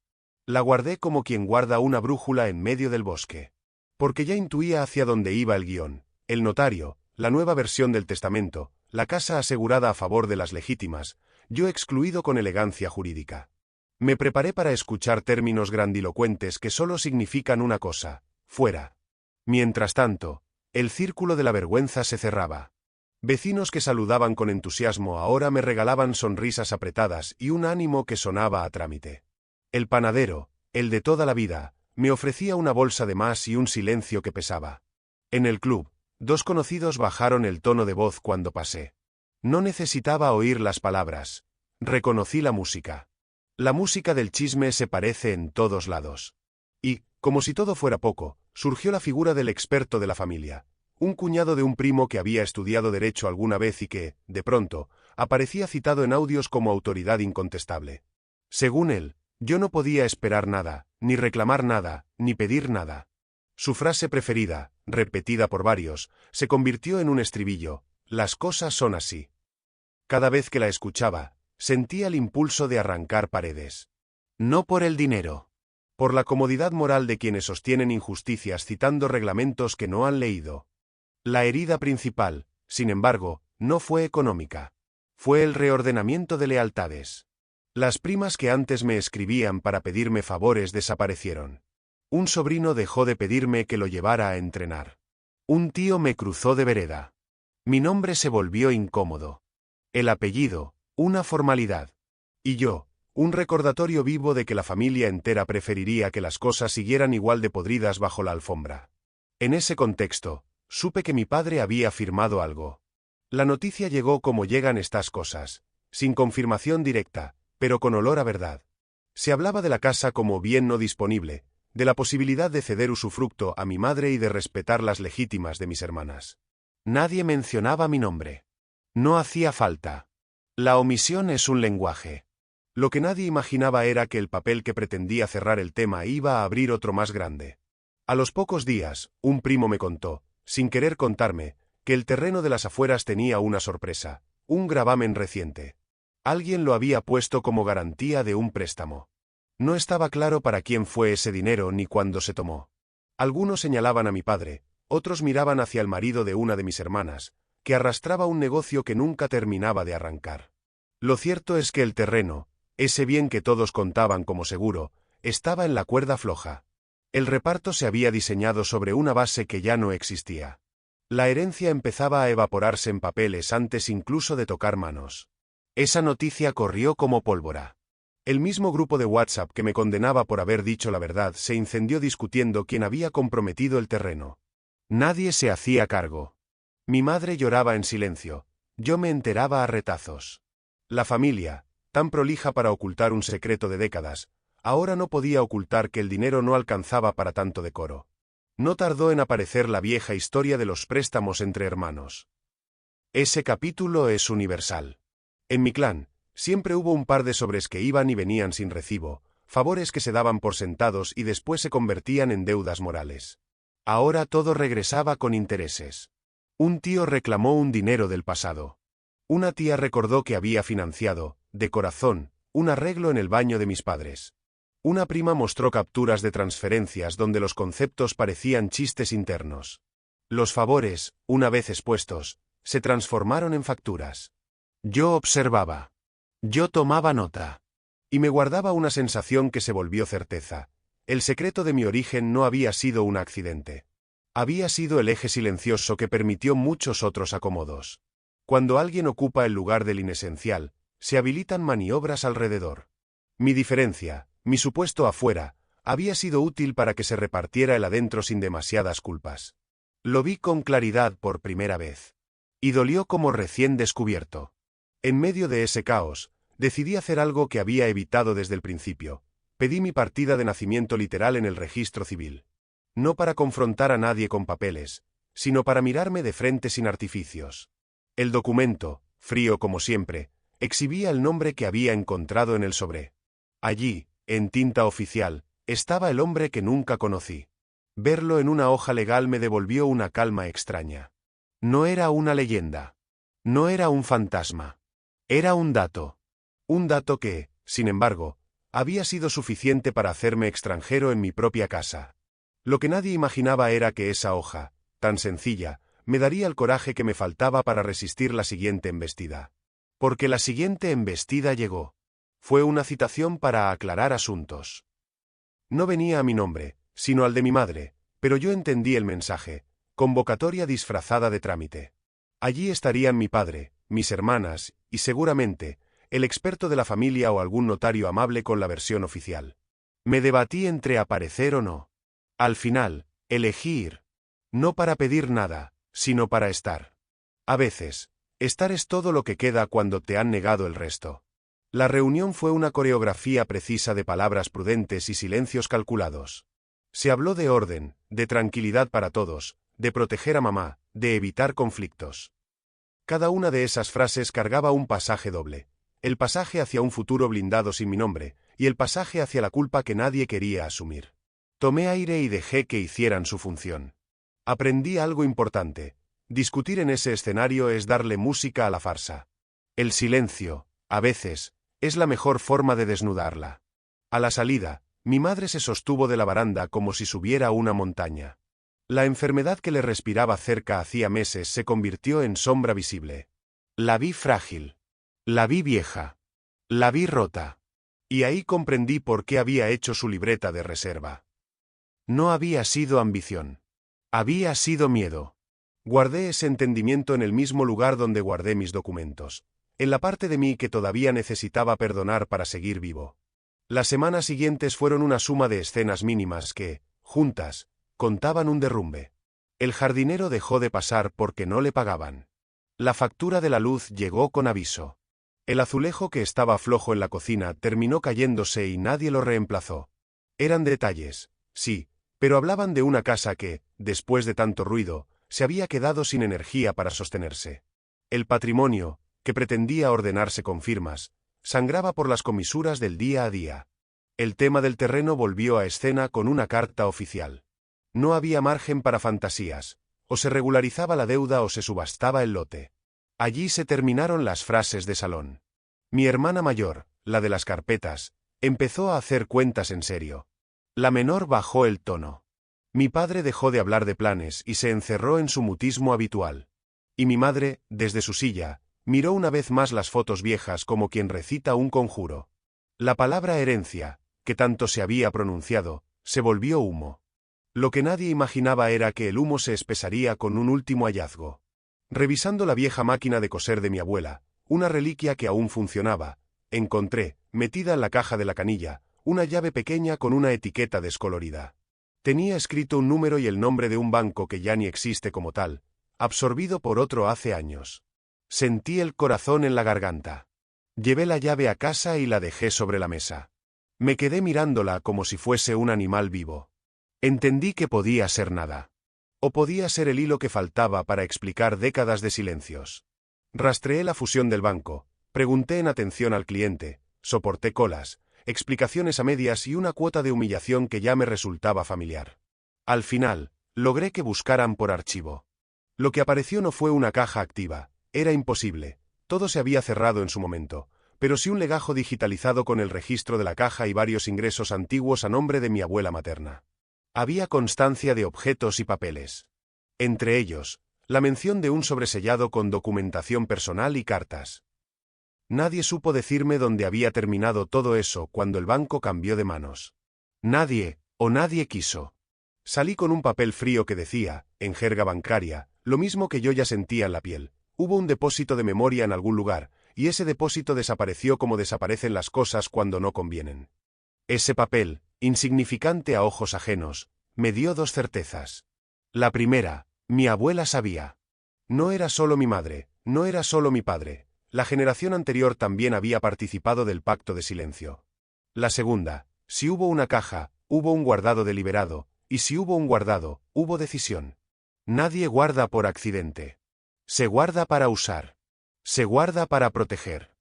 La guardé como quien guarda una brújula en medio del bosque. Porque ya intuía hacia dónde iba el guión, el notario, la nueva versión del testamento, la casa asegurada a favor de las legítimas, yo excluido con elegancia jurídica. Me preparé para escuchar términos grandilocuentes que solo significan una cosa: fuera. Mientras tanto, el círculo de la vergüenza se cerraba. Vecinos que saludaban con entusiasmo ahora me regalaban sonrisas apretadas y un ánimo que sonaba a trámite. El panadero, el de toda la vida, me ofrecía una bolsa de más y un silencio que pesaba. En el club, dos conocidos bajaron el tono de voz cuando pasé. No necesitaba oír las palabras. Reconocí la música. La música del chisme se parece en todos lados. Y, como si todo fuera poco, surgió la figura del experto de la familia, un cuñado de un primo que había estudiado derecho alguna vez y que, de pronto, aparecía citado en audios como autoridad incontestable. Según él, yo no podía esperar nada, ni reclamar nada, ni pedir nada. Su frase preferida, repetida por varios, se convirtió en un estribillo: las cosas son así. Cada vez que la escuchaba, sentía el impulso de arrancar paredes. No por el dinero. Por la comodidad moral de quienes sostienen injusticias citando reglamentos que no han leído. La herida principal, sin embargo, no fue económica. Fue el reordenamiento de lealtades. Las primas que antes me escribían para pedirme favores desaparecieron. Un sobrino dejó de pedirme que lo llevara a entrenar. Un tío me cruzó de vereda. Mi nombre se volvió incómodo. El apellido, una formalidad. Y yo, un recordatorio vivo de que la familia entera preferiría que las cosas siguieran igual de podridas bajo la alfombra. En ese contexto, supe que mi padre había firmado algo. La noticia llegó como llegan estas cosas, sin confirmación directa, pero con olor a verdad. Se hablaba de la casa como bien no disponible, de la posibilidad de ceder usufructo a mi madre y de respetar las legítimas de mis hermanas. Nadie mencionaba mi nombre. No hacía falta. La omisión es un lenguaje. Lo que nadie imaginaba era que el papel que pretendía cerrar el tema iba a abrir otro más grande. A los pocos días, un primo me contó, sin querer contarme, que el terreno de las afueras tenía una sorpresa, un gravamen reciente. Alguien lo había puesto como garantía de un préstamo. No estaba claro para quién fue ese dinero ni cuándo se tomó. Algunos señalaban a mi padre, otros miraban hacia el marido de una de mis hermanas, que arrastraba un negocio que nunca terminaba de arrancar. Lo cierto es que el terreno, ese bien que todos contaban como seguro, estaba en la cuerda floja. El reparto se había diseñado sobre una base que ya no existía. La herencia empezaba a evaporarse en papeles antes incluso de tocar manos. Esa noticia corrió como pólvora. El mismo grupo de WhatsApp que me condenaba por haber dicho la verdad se incendió discutiendo quién había comprometido el terreno. Nadie se hacía cargo. Mi madre lloraba en silencio, yo me enteraba a retazos. La familia, tan prolija para ocultar un secreto de décadas, ahora no podía ocultar que el dinero no alcanzaba para tanto decoro. No tardó en aparecer la vieja historia de los préstamos entre hermanos. Ese capítulo es universal. En mi clan, siempre hubo un par de sobres que iban y venían sin recibo, favores que se daban por sentados y después se convertían en deudas morales. Ahora todo regresaba con intereses. Un tío reclamó un dinero del pasado. Una tía recordó que había financiado, de corazón, un arreglo en el baño de mis padres. Una prima mostró capturas de transferencias donde los conceptos parecían chistes internos. Los favores, una vez expuestos, se transformaron en facturas. Yo observaba. Yo tomaba nota. Y me guardaba una sensación que se volvió certeza. El secreto de mi origen no había sido un accidente. Había sido el eje silencioso que permitió muchos otros acomodos. Cuando alguien ocupa el lugar del inesencial, se habilitan maniobras alrededor. Mi diferencia, mi supuesto afuera, había sido útil para que se repartiera el adentro sin demasiadas culpas. Lo vi con claridad por primera vez. Y dolió como recién descubierto. En medio de ese caos, decidí hacer algo que había evitado desde el principio. Pedí mi partida de nacimiento literal en el registro civil. No para confrontar a nadie con papeles, sino para mirarme de frente sin artificios. El documento, frío como siempre, exhibía el nombre que había encontrado en el sobre. Allí, en tinta oficial, estaba el hombre que nunca conocí. Verlo en una hoja legal me devolvió una calma extraña. No era una leyenda. No era un fantasma. Era un dato. Un dato que, sin embargo, había sido suficiente para hacerme extranjero en mi propia casa. Lo que nadie imaginaba era que esa hoja, tan sencilla, me daría el coraje que me faltaba para resistir la siguiente embestida. Porque la siguiente embestida llegó. Fue una citación para aclarar asuntos. No venía a mi nombre, sino al de mi madre, pero yo entendí el mensaje, convocatoria disfrazada de trámite. Allí estarían mi padre, mis hermanas, y seguramente, el experto de la familia o algún notario amable con la versión oficial. Me debatí entre aparecer o no. Al final, elegí ir. No para pedir nada, sino para estar. A veces, estar es todo lo que queda cuando te han negado el resto. La reunión fue una coreografía precisa de palabras prudentes y silencios calculados. Se habló de orden, de tranquilidad para todos, de proteger a mamá, de evitar conflictos. Cada una de esas frases cargaba un pasaje doble. El pasaje hacia un futuro blindado sin mi nombre, y el pasaje hacia la culpa que nadie quería asumir. Tomé aire y dejé que hicieran su función. Aprendí algo importante. Discutir en ese escenario es darle música a la farsa. El silencio, a veces, es la mejor forma de desnudarla. A la salida, mi madre se sostuvo de la baranda como si subiera una montaña. La enfermedad que le respiraba cerca hacía meses se convirtió en sombra visible. La vi frágil. La vi vieja. La vi rota. Y ahí comprendí por qué había hecho su libreta de reserva. No había sido ambición. Había sido miedo. Guardé ese entendimiento en el mismo lugar donde guardé mis documentos, en la parte de mí que todavía necesitaba perdonar para seguir vivo. Las semanas siguientes fueron una suma de escenas mínimas que, juntas, contaban un derrumbe. El jardinero dejó de pasar porque no le pagaban. La factura de la luz llegó con aviso. El azulejo que estaba flojo en la cocina terminó cayéndose y nadie lo reemplazó. Eran detalles, sí, pero hablaban de una casa que, después de tanto ruido, se había quedado sin energía para sostenerse. El patrimonio, que pretendía ordenarse con firmas, sangraba por las comisuras del día a día. El tema del terreno volvió a escena con una carta oficial. No había margen para fantasías, o se regularizaba la deuda o se subastaba el lote. Allí se terminaron las frases de salón. Mi hermana mayor, la de las carpetas, empezó a hacer cuentas en serio. La menor bajó el tono. Mi padre dejó de hablar de planes y se encerró en su mutismo habitual. Y mi madre, desde su silla, miró una vez más las fotos viejas como quien recita un conjuro. La palabra herencia, que tanto se había pronunciado, se volvió humo. Lo que nadie imaginaba era que el humo se espesaría con un último hallazgo. Revisando la vieja máquina de coser de mi abuela, una reliquia que aún funcionaba, encontré, metida en la caja de la canilla, una llave pequeña con una etiqueta descolorida. Tenía escrito un número y el nombre de un banco que ya ni existe como tal, absorbido por otro hace años. Sentí el corazón en la garganta. Llevé la llave a casa y la dejé sobre la mesa. Me quedé mirándola como si fuese un animal vivo. Entendí que podía ser nada. O podía ser el hilo que faltaba para explicar décadas de silencios. Rastreé la fusión del banco, pregunté en atención al cliente, soporté colas, explicaciones a medias y una cuota de humillación que ya me resultaba familiar. Al final, logré que buscaran por archivo. Lo que apareció no fue una caja activa, era imposible, todo se había cerrado en su momento, pero sí un legajo digitalizado con el registro de la caja y varios ingresos antiguos a nombre de mi abuela materna. Había constancia de objetos y papeles. Entre ellos, la mención de un sobresellado con documentación personal y cartas. Nadie supo decirme dónde había terminado todo eso cuando el banco cambió de manos. Nadie, o nadie quiso. Salí con un papel frío que decía, en jerga bancaria, lo mismo que yo ya sentía en la piel. Hubo un depósito de memoria en algún lugar, y ese depósito desapareció como desaparecen las cosas cuando no convienen. Ese papel, insignificante a ojos ajenos, me dio dos certezas. La primera, mi abuela sabía. No era solo mi madre, no era solo mi padre, la generación anterior también había participado del pacto de silencio. La segunda, si hubo una caja, hubo un guardado deliberado, y si hubo un guardado, hubo decisión. Nadie guarda por accidente. Se guarda para usar. Se guarda para proteger.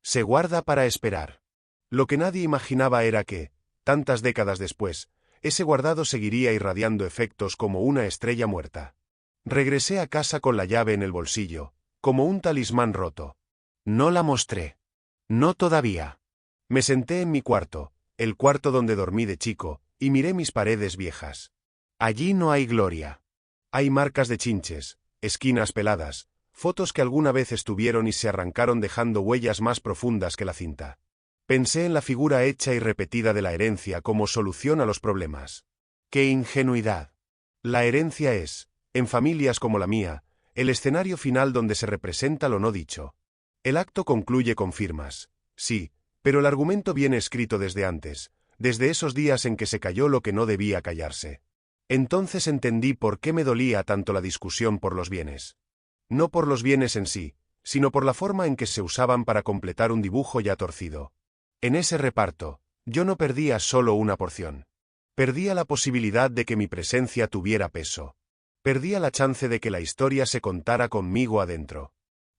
Se guarda para esperar. Lo que nadie imaginaba era que, tantas décadas después, ese guardado seguiría irradiando efectos como una estrella muerta. Regresé a casa con la llave en el bolsillo, como un talismán roto. No la mostré. No todavía. Me senté en mi cuarto, el cuarto donde dormí de chico, y miré mis paredes viejas. Allí no hay gloria. Hay marcas de chinches, esquinas peladas, fotos que alguna vez estuvieron y se arrancaron dejando huellas más profundas que la cinta. Pensé en la figura hecha y repetida de la herencia como solución a los problemas. ¡Qué ingenuidad! La herencia es, en familias como la mía, el escenario final donde se representa lo no dicho. El acto concluye con firmas, sí, pero el argumento viene escrito desde antes, desde esos días en que se cayó lo que no debía callarse. Entonces entendí por qué me dolía tanto la discusión por los bienes. No por los bienes en sí, sino por la forma en que se usaban para completar un dibujo ya torcido. En ese reparto, yo no perdía solo una porción. Perdía la posibilidad de que mi presencia tuviera peso. Perdía la chance de que la historia se contara conmigo adentro.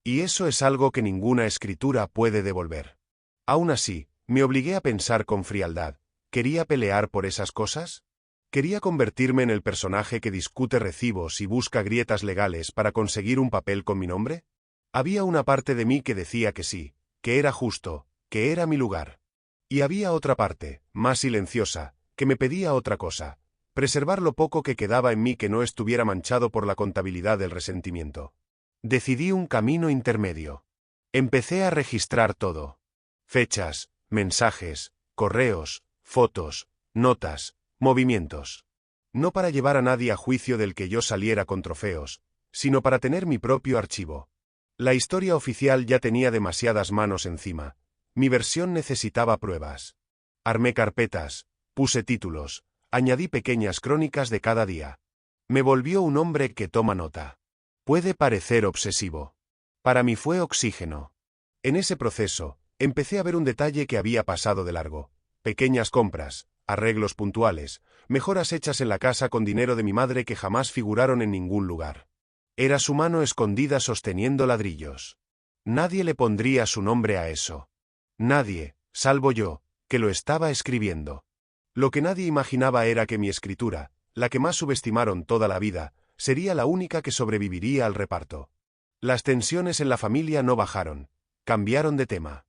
Y eso es algo que ninguna escritura puede devolver. Aún así, me obligué a pensar con frialdad. ¿Quería pelear por esas cosas? ¿Quería convertirme en el personaje que discute recibos y busca grietas legales para conseguir un papel con mi nombre? Había una parte de mí que decía que sí, que era justo, que era mi lugar. Y había otra parte, más silenciosa, que me pedía otra cosa: preservar lo poco que quedaba en mí que no estuviera manchado por la contabilidad del resentimiento. Decidí un camino intermedio. Empecé a registrar todo. Fechas, mensajes, correos, fotos, notas, movimientos. No para llevar a nadie a juicio del que yo saliera con trofeos, sino para tener mi propio archivo. La historia oficial ya tenía demasiadas manos encima. Mi versión necesitaba pruebas. Armé carpetas, puse títulos, añadí pequeñas crónicas de cada día. Me volvió un hombre que toma nota. Puede parecer obsesivo. Para mí fue oxígeno. En ese proceso, empecé a ver un detalle que había pasado de largo. Pequeñas compras, arreglos puntuales, mejoras hechas en la casa con dinero de mi madre que jamás figuraron en ningún lugar. Era su mano escondida sosteniendo ladrillos. Nadie le pondría su nombre a eso. Nadie, salvo yo, que lo estaba escribiendo. Lo que nadie imaginaba era que mi escritura, la que más subestimaron toda la vida, sería la única que sobreviviría al reparto. Las tensiones en la familia no bajaron, cambiaron de tema.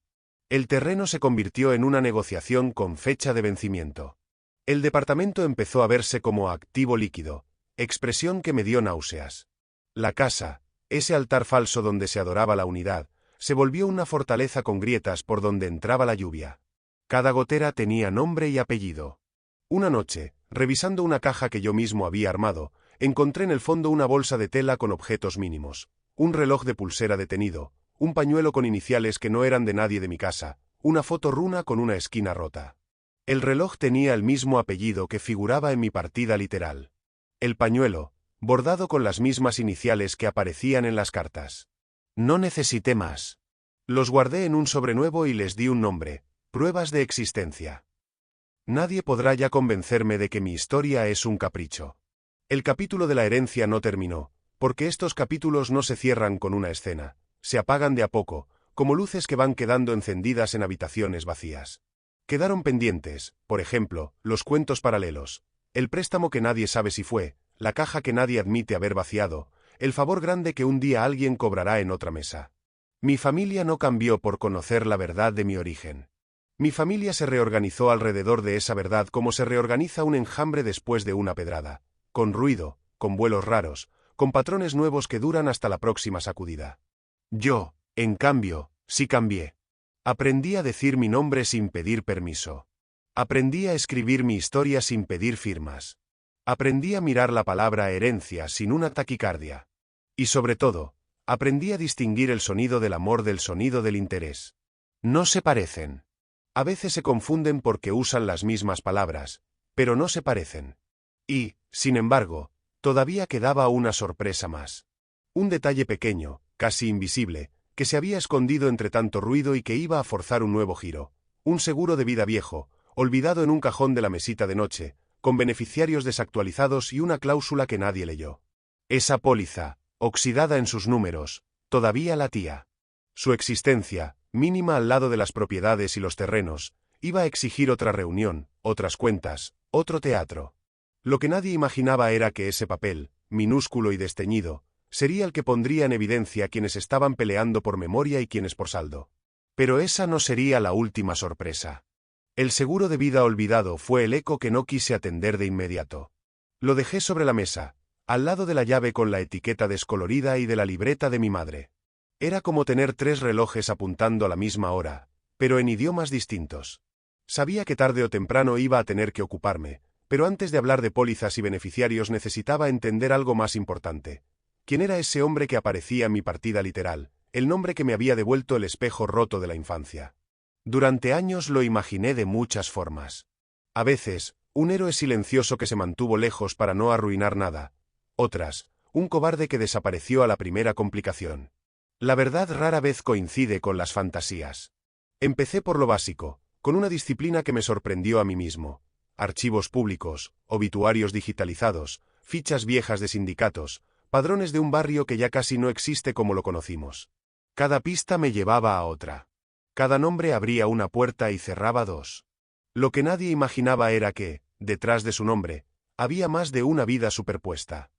El terreno se convirtió en una negociación con fecha de vencimiento. El departamento empezó a verse como activo líquido, expresión que me dio náuseas. La casa, ese altar falso donde se adoraba la unidad, se volvió una fortaleza con grietas por donde entraba la lluvia. Cada gotera tenía nombre y apellido. Una noche, revisando una caja que yo mismo había armado, encontré en el fondo una bolsa de tela con objetos mínimos, un reloj de pulsera detenido, un pañuelo con iniciales que no eran de nadie de mi casa, una foto runa con una esquina rota. El reloj tenía el mismo apellido que figuraba en mi partida literal. El pañuelo, bordado con las mismas iniciales que aparecían en las cartas. No necesité más. Los guardé en un sobre nuevo y les di un nombre: pruebas de existencia. Nadie podrá ya convencerme de que mi historia es un capricho. El capítulo de la herencia no terminó, porque estos capítulos no se cierran con una escena, se apagan de a poco, como luces que van quedando encendidas en habitaciones vacías. Quedaron pendientes, por ejemplo, los cuentos paralelos, el préstamo que nadie sabe si fue, la caja que nadie admite haber vaciado, el favor grande que un día alguien cobrará en otra mesa. Mi familia no cambió por conocer la verdad de mi origen. Mi familia se reorganizó alrededor de esa verdad como se reorganiza un enjambre después de una pedrada, con ruido, con vuelos raros, con patrones nuevos que duran hasta la próxima sacudida. Yo, en cambio, sí cambié. Aprendí a decir mi nombre sin pedir permiso. Aprendí a escribir mi historia sin pedir firmas. Aprendí a mirar la palabra herencia sin una taquicardia. Y sobre todo, aprendí a distinguir el sonido del amor del sonido del interés. No se parecen. A veces se confunden porque usan las mismas palabras, pero no se parecen. Y, sin embargo, todavía quedaba una sorpresa más. Un detalle pequeño, casi invisible, que se había escondido entre tanto ruido y que iba a forzar un nuevo giro. Un seguro de vida viejo, olvidado en un cajón de la mesita de noche, con beneficiarios desactualizados y una cláusula que nadie leyó. Esa póliza, oxidada en sus números, todavía latía. Su existencia, mínima al lado de las propiedades y los terrenos, iba a exigir otra reunión, otras cuentas, otro teatro. Lo que nadie imaginaba era que ese papel, minúsculo y desteñido, sería el que pondría en evidencia quienes estaban peleando por memoria y quienes por saldo. Pero esa no sería la última sorpresa. El seguro de vida olvidado fue el eco que no quise atender de inmediato. Lo dejé sobre la mesa, al lado de la llave con la etiqueta descolorida y de la libreta de mi madre. Era como tener 3 relojes apuntando a la misma hora, pero en idiomas distintos. Sabía que tarde o temprano iba a tener que ocuparme, pero antes de hablar de pólizas y beneficiarios necesitaba entender algo más importante. ¿Quién era ese hombre que aparecía en mi partida literal, el nombre que me había devuelto el espejo roto de la infancia? Durante años lo imaginé de muchas formas. A veces, un héroe silencioso que se mantuvo lejos para no arruinar nada. Otras, un cobarde que desapareció a la primera complicación. La verdad rara vez coincide con las fantasías. Empecé por lo básico, con una disciplina que me sorprendió a mí mismo. Archivos públicos, obituarios digitalizados, fichas viejas de sindicatos, padrones de un barrio que ya casi no existe como lo conocimos. Cada pista me llevaba a otra. Cada nombre abría una puerta y cerraba dos. Lo que nadie imaginaba era que, detrás de su nombre, había más de una vida superpuesta.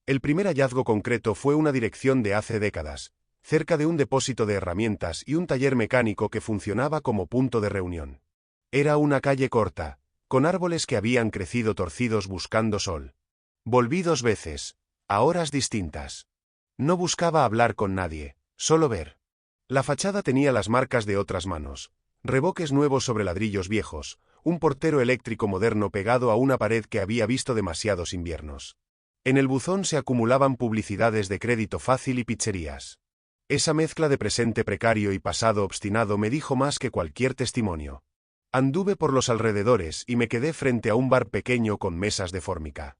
El primer hallazgo concreto fue una dirección de hace décadas, cerca de un depósito de herramientas y un taller mecánico que funcionaba como punto de reunión. Era una calle corta, con árboles que habían crecido torcidos buscando sol. Volví 2 veces, a horas distintas. No buscaba hablar con nadie, solo ver. La fachada tenía las marcas de otras manos, revoques nuevos sobre ladrillos viejos, un portero eléctrico moderno pegado a una pared que había visto demasiados inviernos. En el buzón se acumulaban publicidades de crédito fácil y pizzerías. Esa mezcla de presente precario y pasado obstinado me dijo más que cualquier testimonio. Anduve por los alrededores y me quedé frente a un bar pequeño con mesas de fórmica.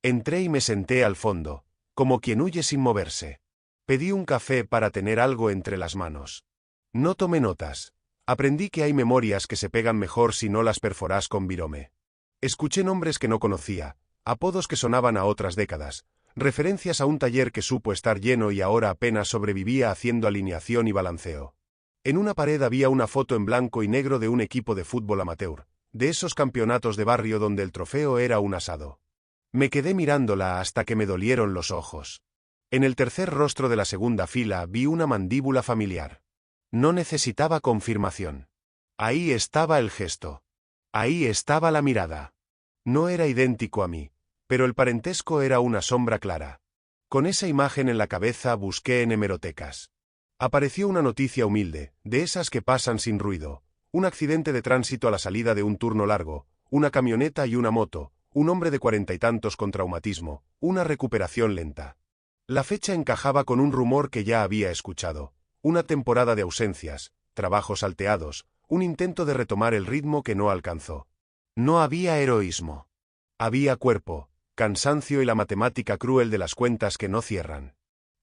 Entré y me senté al fondo, como quien huye sin moverse. Pedí un café para tener algo entre las manos. No tomé notas. Aprendí que hay memorias que se pegan mejor si no las perforas con virome. Escuché nombres que no conocía, apodos que sonaban a otras décadas, referencias a un taller que supo estar lleno y ahora apenas sobrevivía haciendo alineación y balanceo. En una pared había una foto en blanco y negro de un equipo de fútbol amateur, de esos campeonatos de barrio donde el trofeo era un asado. Me quedé mirándola hasta que me dolieron los ojos. En el tercer rostro de la segunda fila vi una mandíbula familiar. No necesitaba confirmación. Ahí estaba el gesto. Ahí estaba la mirada. No era idéntico a mí, pero el parentesco era una sombra clara. Con esa imagen en la cabeza busqué en hemerotecas. Apareció una noticia humilde, de esas que pasan sin ruido, un accidente de tránsito a la salida de un turno largo, una camioneta y una moto, un hombre de 40 y tantos con traumatismo, una recuperación lenta. La fecha encajaba con un rumor que ya había escuchado, una temporada de ausencias, trabajos salteados, un intento de retomar el ritmo que no alcanzó. No había heroísmo. Había cuerpo, cansancio y la matemática cruel de las cuentas que no cierran.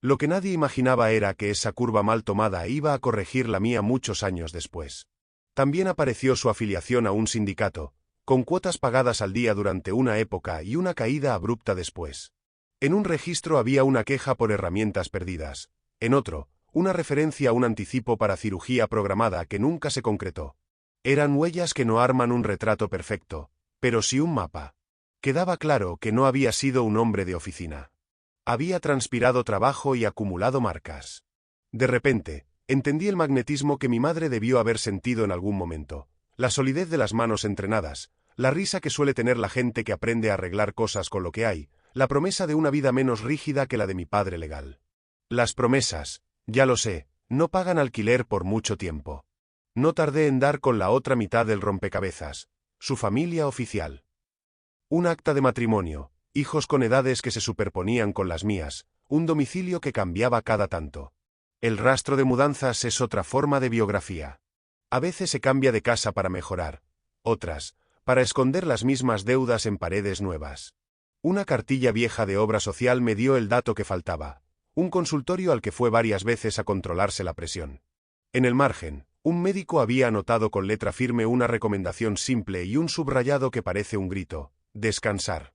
Lo que nadie imaginaba era que esa curva mal tomada iba a corregir la mía muchos años después. También apareció su afiliación a un sindicato, con cuotas pagadas al día durante una época y una caída abrupta después. En un registro había una queja por herramientas perdidas, en otro, una referencia a un anticipo para cirugía programada que nunca se concretó. Eran huellas que no arman un retrato perfecto, pero sí un mapa. Quedaba claro que no había sido un hombre de oficina. Había transpirado trabajo y acumulado marcas. De repente, entendí el magnetismo que mi madre debió haber sentido en algún momento, la solidez de las manos entrenadas, la risa que suele tener la gente que aprende a arreglar cosas con lo que hay, la promesa de una vida menos rígida que la de mi padre legal. Las promesas, ya lo sé, no pagan alquiler por mucho tiempo. No tardé en dar con la otra mitad del rompecabezas, su familia oficial. Un acta de matrimonio, hijos con edades que se superponían con las mías, un domicilio que cambiaba cada tanto. El rastro de mudanzas es otra forma de biografía. A veces se cambia de casa para mejorar, otras, para esconder las mismas deudas en paredes nuevas. Una cartilla vieja de obra social me dio el dato que faltaba, un consultorio al que fue varias veces a controlarse la presión. En el margen, un médico había anotado con letra firme una recomendación simple y un subrayado que parece un grito: descansar.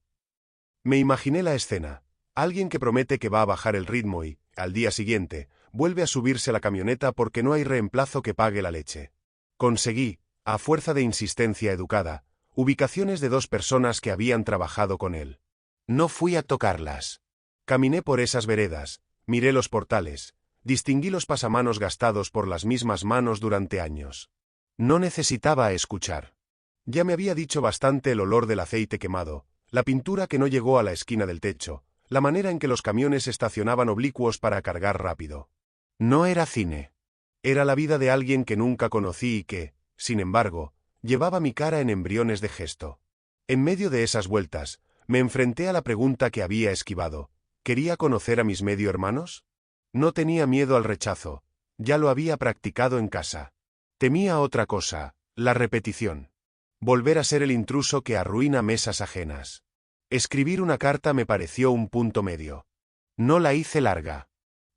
Me imaginé la escena, alguien que promete que va a bajar el ritmo y, al día siguiente, vuelve a subirse a la camioneta porque no hay reemplazo que pague la leche. Conseguí, a fuerza de insistencia educada, ubicaciones de 2 personas que habían trabajado con él. No fui a tocarlas. Caminé por esas veredas, miré los portales, distinguí los pasamanos gastados por las mismas manos durante años. No necesitaba escuchar. Ya me había dicho bastante el olor del aceite quemado, la pintura que no llegó a la esquina del techo, la manera en que los camiones estacionaban oblicuos para cargar rápido. No era cine. Era la vida de alguien que nunca conocí y que, sin embargo, llevaba mi cara en embriones de gesto. En medio de esas vueltas, me enfrenté a la pregunta que había esquivado: ¿quería conocer a mis medio hermanos? No tenía miedo al rechazo, ya lo había practicado en casa. Temía otra cosa, la repetición. Volver a ser el intruso que arruina mesas ajenas. Escribir una carta me pareció un punto medio. No la hice larga.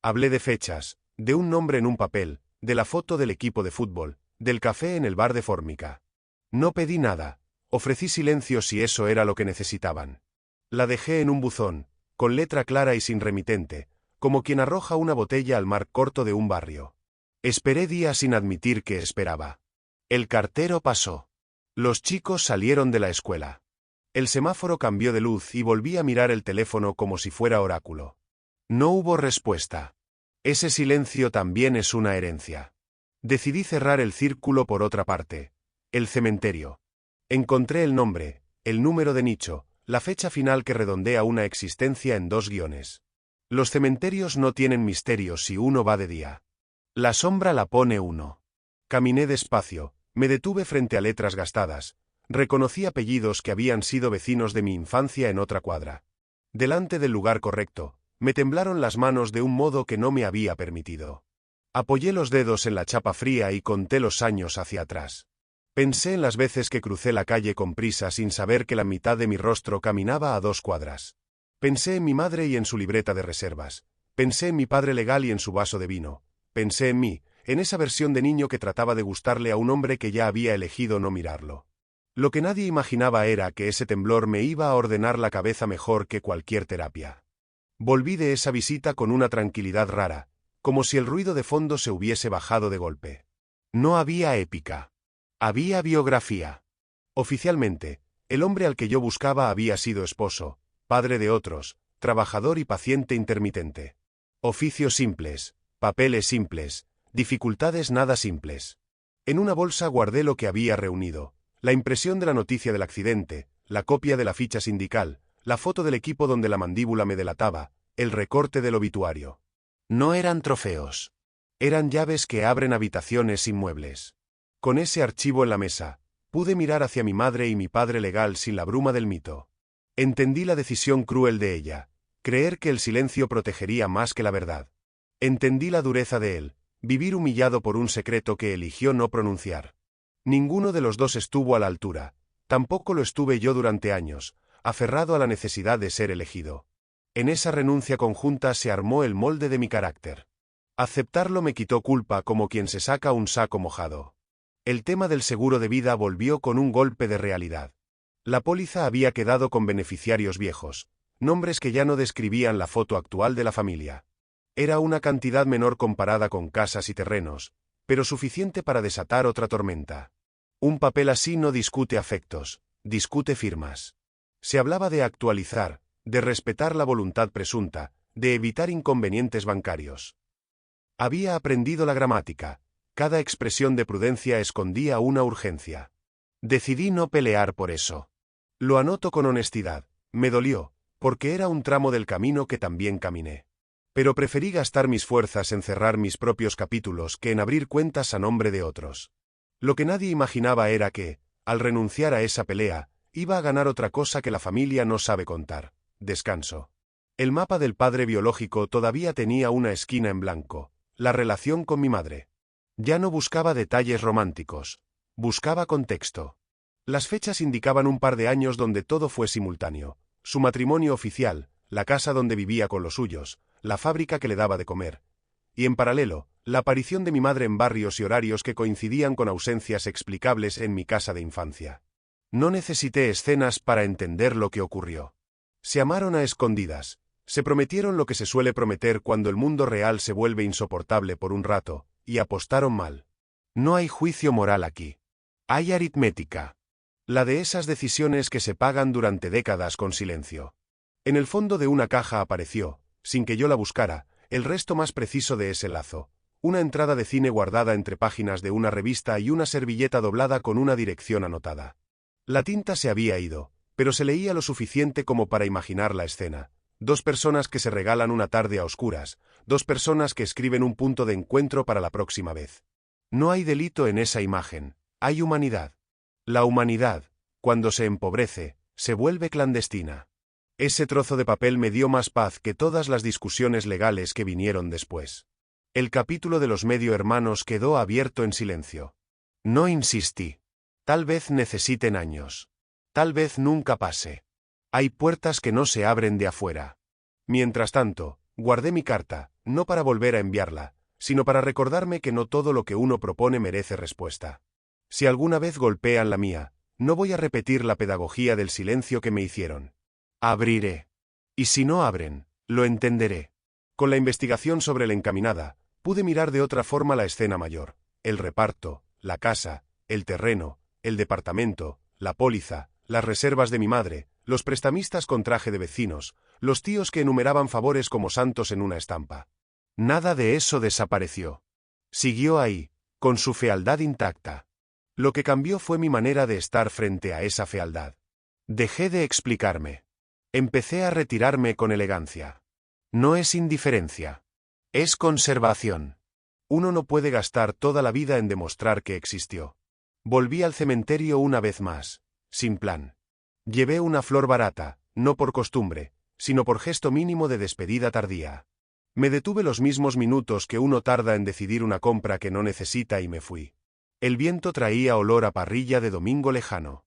Hablé de fechas, de un nombre en un papel, de la foto del equipo de fútbol, del café en el bar de Fórmica. No pedí nada, ofrecí silencio si eso era lo que necesitaban. La dejé en un buzón, con letra clara y sin remitente, como quien arroja una botella al mar corto de un barrio. Esperé días sin admitir que esperaba. El cartero pasó. Los chicos salieron de la escuela. El semáforo cambió de luz y volví a mirar el teléfono como si fuera oráculo. No hubo respuesta. Ese silencio también es una herencia. Decidí cerrar el círculo por otra parte. El cementerio. Encontré el nombre, el número de nicho, la fecha final que redondea una existencia en 2 guiones. Los cementerios no tienen misterio si uno va de día. La sombra la pone uno. Caminé despacio, me detuve frente a letras gastadas, reconocí apellidos que habían sido vecinos de mi infancia en otra cuadra. Delante del lugar correcto, me temblaron las manos de un modo que no me había permitido. Apoyé los dedos en la chapa fría y conté los años hacia atrás. Pensé en las veces que crucé la calle con prisa sin saber que la mitad de mi rostro caminaba a 2 cuadras. Pensé en mi madre y en su libreta de reservas. Pensé en mi padre legal y en su vaso de vino. Pensé en mí, en esa versión de niño que trataba de gustarle a un hombre que ya había elegido no mirarlo. Lo que nadie imaginaba era que ese temblor me iba a ordenar la cabeza mejor que cualquier terapia. Volví de esa visita con una tranquilidad rara, como si el ruido de fondo se hubiese bajado de golpe. No había épica. Había biografía. Oficialmente, el hombre al que yo buscaba había sido esposo, padre de otros, trabajador y paciente intermitente. Oficios simples, papeles simples, dificultades nada simples. En una bolsa guardé lo que había reunido: la impresión de la noticia del accidente, la copia de la ficha sindical, la foto del equipo donde la mandíbula me delataba, el recorte del obituario. No eran trofeos. Eran llaves que abren habitaciones inmuebles. Con ese archivo en la mesa, pude mirar hacia mi madre y mi padre legal sin la bruma del mito. Entendí la decisión cruel de ella, creer que el silencio protegería más que la verdad. Entendí la dureza de él, vivir humillado por un secreto que eligió no pronunciar. Ninguno de los dos estuvo a la altura, tampoco lo estuve yo durante años, aferrado a la necesidad de ser elegido. En esa renuncia conjunta se armó el molde de mi carácter. Aceptarlo me quitó culpa como quien se saca un saco mojado. El tema del seguro de vida volvió con un golpe de realidad. La póliza había quedado con beneficiarios viejos, nombres que ya no describían la foto actual de la familia. Era una cantidad menor comparada con casas y terrenos, pero suficiente para desatar otra tormenta. Un papel así no discute afectos, discute firmas. Se hablaba de actualizar, de respetar la voluntad presunta, de evitar inconvenientes bancarios. Había aprendido la gramática. Cada expresión de prudencia escondía una urgencia. Decidí no pelear por eso. Lo anoto con honestidad, me dolió, porque era un tramo del camino que también caminé. Pero preferí gastar mis fuerzas en cerrar mis propios capítulos que en abrir cuentas a nombre de otros. Lo que nadie imaginaba era que, al renunciar a esa pelea, iba a ganar otra cosa que la familia no sabe contar: descanso. El mapa del padre biológico todavía tenía una esquina en blanco: la relación con mi madre. Ya no buscaba detalles románticos, buscaba contexto. Las fechas indicaban un par de años donde todo fue simultáneo: su matrimonio oficial, la casa donde vivía con los suyos, la fábrica que le daba de comer. Y en paralelo, la aparición de mi madre en barrios y horarios que coincidían con ausencias explicables en mi casa de infancia. No necesité escenas para entender lo que ocurrió. Se amaron a escondidas, se prometieron lo que se suele prometer cuando el mundo real se vuelve insoportable por un rato, y apostaron mal. No hay juicio moral aquí. Hay aritmética. La de esas decisiones que se pagan durante décadas con silencio. En el fondo de una caja apareció, sin que yo la buscara, el resto más preciso de ese lazo: una entrada de cine guardada entre páginas de una revista y una servilleta doblada con una dirección anotada. La tinta se había ido, pero se leía lo suficiente como para imaginar la escena: 2 personas que se regalan una tarde a oscuras, 2 personas que escriben un punto de encuentro para la próxima vez. No hay delito en esa imagen, hay humanidad. La humanidad, cuando se empobrece, se vuelve clandestina. Ese trozo de papel me dio más paz que todas las discusiones legales que vinieron después. El capítulo de los medio hermanos quedó abierto en silencio. No insistí. Tal vez necesiten años. Tal vez nunca pase. Hay puertas que no se abren de afuera. Mientras tanto, guardé mi carta, no para volver a enviarla, sino para recordarme que no todo lo que uno propone merece respuesta. Si alguna vez golpean la mía, no voy a repetir la pedagogía del silencio que me hicieron. Abriré. Y si no abren, lo entenderé. Con la investigación sobre la encaminada, Pude mirar de otra forma la escena mayor: el reparto, la casa, el terreno, el departamento, la póliza, las reservas de mi madre, los prestamistas con traje de vecinos, los tíos que enumeraban favores como santos en una estampa. Nada de eso desapareció. Siguió ahí, con su fealdad intacta. Lo que cambió fue mi manera de estar frente a esa fealdad. Dejé de explicarme. Empecé a retirarme con elegancia. No es indiferencia. Es conservación. Uno no puede gastar toda la vida en demostrar que existió. Volví al cementerio una vez más, sin plan. Llevé una flor barata, no por costumbre, sino por gesto mínimo de despedida tardía. Me detuve los mismos minutos que uno tarda en decidir una compra que no necesita y me fui. El viento traía olor a parrilla de domingo lejano.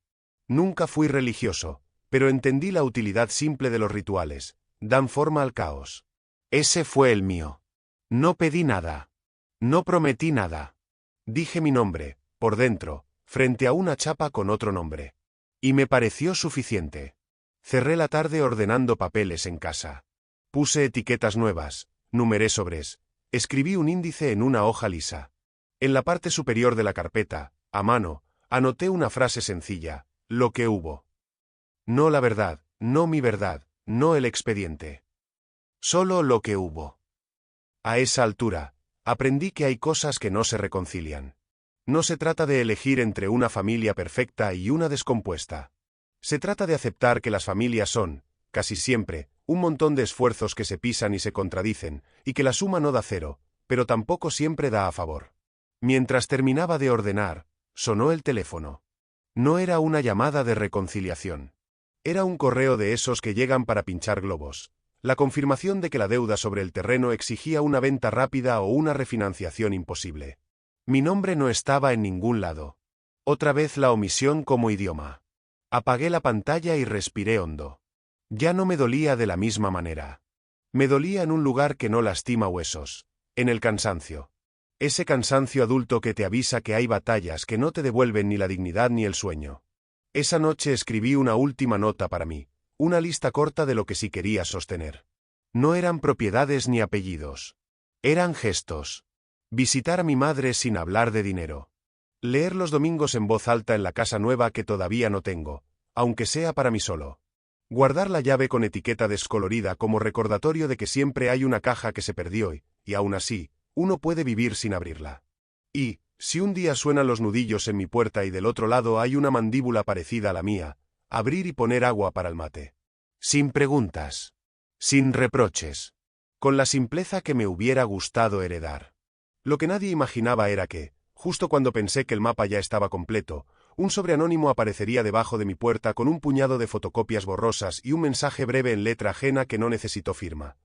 Nunca fui religioso, pero entendí la utilidad simple de los rituales: dan forma al caos. Ese fue el mío. No pedí nada. No prometí nada. Dije mi nombre, por dentro, frente a una chapa con otro nombre. Y me pareció suficiente. Cerré la tarde ordenando papeles en casa. Puse etiquetas nuevas, numeré sobres, escribí un índice en una hoja lisa. En la parte superior de la carpeta, a mano, anoté una frase sencilla: lo que hubo. No la verdad, no mi verdad, no el expediente. Solo lo que hubo. A esa altura, aprendí que hay cosas que no se reconcilian. No se trata de elegir entre una familia perfecta y una descompuesta. Se trata de aceptar que las familias son, casi siempre, un montón de esfuerzos que se pisan y se contradicen, y que la suma no da cero, pero tampoco siempre da a favor. Mientras terminaba de ordenar, sonó el teléfono. No era una llamada de reconciliación. Era un correo de esos que llegan para pinchar globos. La confirmación de que la deuda sobre el terreno exigía una venta rápida o una refinanciación imposible. Mi nombre no estaba en ningún lado. Otra vez la omisión como idioma. Apagué la pantalla y respiré hondo. Ya no me dolía de la misma manera. Me dolía en un lugar que no lastima huesos, en el cansancio. Ese cansancio adulto que te avisa que hay batallas que no te devuelven ni la dignidad ni el sueño. Esa noche escribí una última nota para mí, una lista corta de lo que sí quería sostener. No eran propiedades ni apellidos. Eran gestos. Visitar a mi madre sin hablar de dinero. Leer los domingos en voz alta en la casa nueva que todavía no tengo, aunque sea para mí solo. Guardar la llave con etiqueta descolorida como recordatorio de que siempre hay una caja que se perdió y aún así, uno puede vivir sin abrirla. Y, si un día suenan los nudillos en mi puerta y del otro lado hay una mandíbula parecida a la mía, abrir y poner agua para el mate. Sin preguntas. Sin reproches. Con la simpleza que me hubiera gustado heredar. Lo que nadie imaginaba era que, justo cuando pensé que el mapa ya estaba completo, un sobre anónimo aparecería debajo de mi puerta con un puñado de fotocopias borrosas y un mensaje breve en letra ajena que no necesitó firma.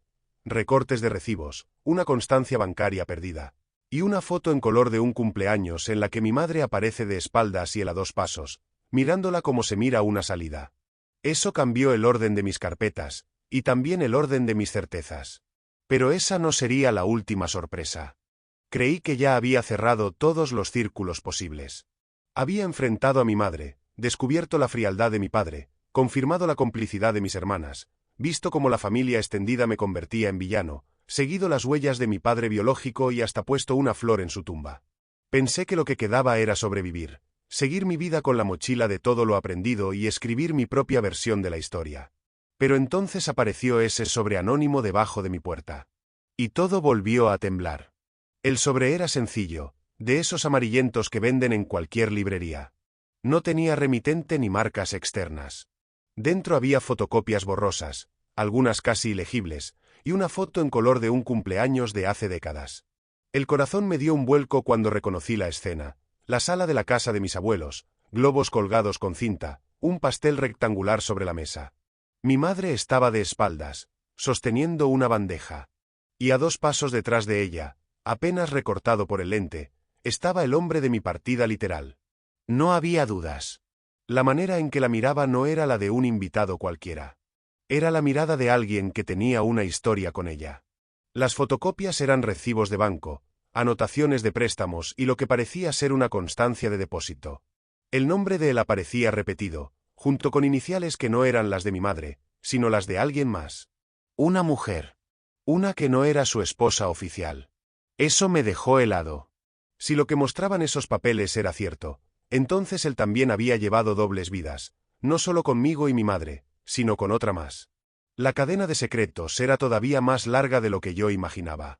Recortes de recibos, una constancia bancaria perdida. Y una foto en color de un cumpleaños en la que mi madre aparece de espaldas y él a 2 pasos, mirándola como se mira una salida. Eso cambió el orden de mis carpetas, y también el orden de mis certezas. Pero esa no sería la última sorpresa. Creí que ya había cerrado todos los círculos posibles. Había enfrentado a mi madre, descubierto la frialdad de mi padre, confirmado la complicidad de mis hermanas, visto cómo la familia extendida me convertía en villano, seguido las huellas de mi padre biológico y hasta puesto una flor en su tumba. Pensé que lo que quedaba era sobrevivir, seguir mi vida con la mochila de todo lo aprendido y escribir mi propia versión de la historia. Pero entonces apareció ese sobre anónimo debajo de mi puerta. Y todo volvió a temblar. El sobre era sencillo, de esos amarillentos que venden en cualquier librería. No tenía remitente ni marcas externas. Dentro había fotocopias borrosas, algunas casi ilegibles, y una foto en color de un cumpleaños de hace décadas. El corazón me dio un vuelco cuando reconocí la escena, la sala de la casa de mis abuelos, globos colgados con cinta, un pastel rectangular sobre la mesa. Mi madre estaba de espaldas, sosteniendo una bandeja. Y a 2 pasos detrás de ella, apenas recortado por el lente, estaba el hombre de mi partida literal. No había dudas. La manera en que la miraba no era la de un invitado cualquiera. Era la mirada de alguien que tenía una historia con ella. Las fotocopias eran recibos de banco, anotaciones de préstamos y lo que parecía ser una constancia de depósito. El nombre de él aparecía repetido, junto con iniciales que no eran las de mi madre, sino las de alguien más. Una mujer. Una que no era su esposa oficial. Eso me dejó helado. Si lo que mostraban esos papeles era cierto, entonces él también había llevado dobles vidas, no solo conmigo y mi madre, sino con otra más. La cadena de secretos era todavía más larga de lo que yo imaginaba.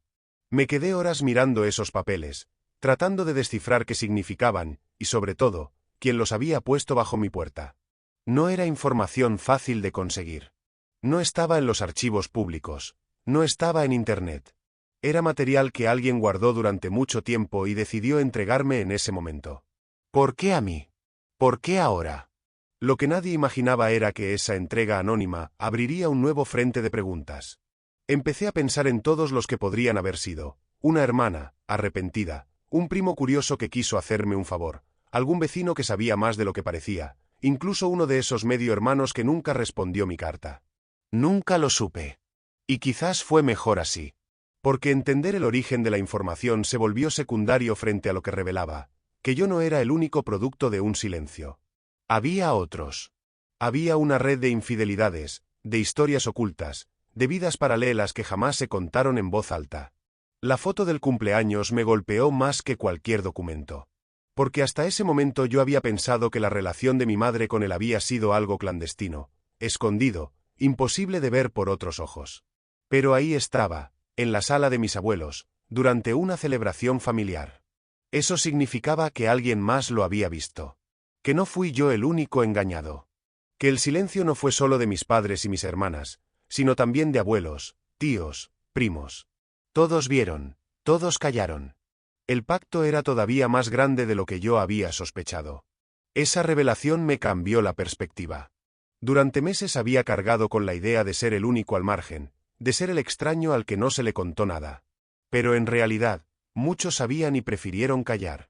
Me quedé horas mirando esos papeles, tratando de descifrar qué significaban, y sobre todo, quién los había puesto bajo mi puerta. No era información fácil de conseguir. No estaba en los archivos públicos, no estaba en Internet. Era material que alguien guardó durante mucho tiempo y decidió entregarme en ese momento. ¿Por qué a mí? ¿Por qué ahora? Lo que nadie imaginaba era que esa entrega anónima abriría un nuevo frente de preguntas. Empecé a pensar en todos los que podrían haber sido: una hermana, arrepentida, un primo curioso que quiso hacerme un favor, algún vecino que sabía más de lo que parecía, incluso uno de esos medio hermanos que nunca respondió mi carta. Nunca lo supe. Y quizás fue mejor así. Porque entender el origen de la información se volvió secundario frente a lo que revelaba, que yo no era el único producto de un silencio. Había otros. Había una red de infidelidades, de historias ocultas, de vidas paralelas que jamás se contaron en voz alta. La foto del cumpleaños me golpeó más que cualquier documento. Porque hasta ese momento yo había pensado que la relación de mi madre con él había sido algo clandestino, escondido, imposible de ver por otros ojos. Pero ahí estaba, en la sala de mis abuelos, durante una celebración familiar. Eso significaba que alguien más lo había visto. Que no fui yo el único engañado. Que el silencio no fue solo de mis padres y mis hermanas, sino también de abuelos, tíos, primos. Todos vieron, todos callaron. El pacto era todavía más grande de lo que yo había sospechado. Esa revelación me cambió la perspectiva. Durante meses había cargado con la idea de ser el único al margen, de ser el extraño al que no se le contó nada. Pero en realidad, muchos sabían y prefirieron callar.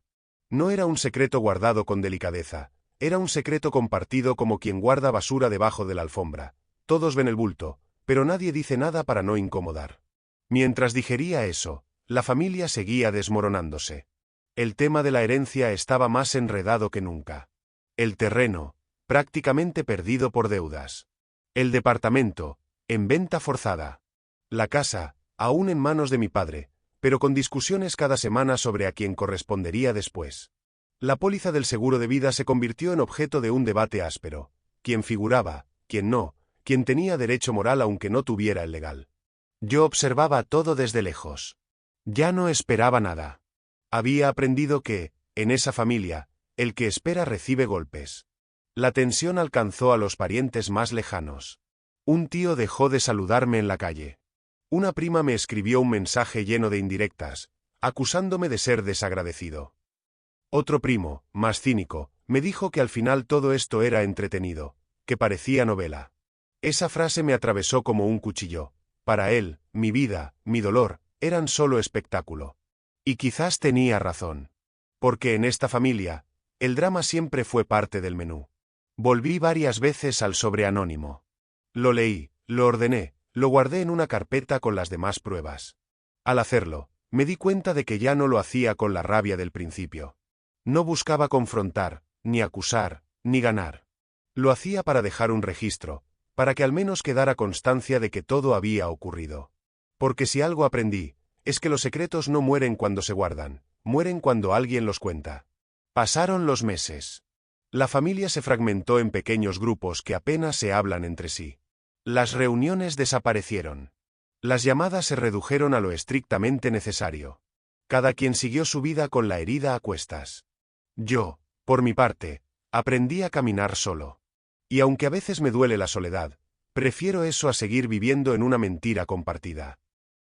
No era un secreto guardado con delicadeza, era un secreto compartido como quien guarda basura debajo de la alfombra. Todos ven el bulto, pero nadie dice nada para no incomodar. Mientras digería eso, la familia seguía desmoronándose. El tema de la herencia estaba más enredado que nunca. El terreno, prácticamente perdido por deudas. El departamento, en venta forzada. La casa, aún en manos de mi padre, pero con discusiones cada semana sobre a quién correspondería después. La póliza del seguro de vida se convirtió en objeto de un debate áspero. ¿Quién figuraba? ¿Quién no? ¿Quién tenía derecho moral aunque no tuviera el legal? Yo observaba todo desde lejos. Ya no esperaba nada. Había aprendido que, en esa familia, el que espera recibe golpes. La tensión alcanzó a los parientes más lejanos. Un tío dejó de saludarme en la calle. Una prima me escribió un mensaje lleno de indirectas, acusándome de ser desagradecido. Otro primo, más cínico, me dijo que al final todo esto era entretenido, que parecía novela. Esa frase me atravesó como un cuchillo. Para él, mi vida, mi dolor, eran solo espectáculo. Y quizás tenía razón. Porque en esta familia, el drama siempre fue parte del menú. Volví varias veces al sobre anónimo. Lo leí, lo ordené, lo guardé en una carpeta con las demás pruebas. Al hacerlo, me di cuenta de que ya no lo hacía con la rabia del principio. No buscaba confrontar, ni acusar, ni ganar. Lo hacía para dejar un registro, para que al menos quedara constancia de que todo había ocurrido. Porque si algo aprendí, es que los secretos no mueren cuando se guardan, mueren cuando alguien los cuenta. Pasaron los meses. La familia se fragmentó en pequeños grupos que apenas se hablan entre sí. Las reuniones desaparecieron. Las llamadas se redujeron a lo estrictamente necesario. Cada quien siguió su vida con la herida a cuestas. Yo, por mi parte, aprendí a caminar solo. Y aunque a veces me duele la soledad, prefiero eso a seguir viviendo en una mentira compartida.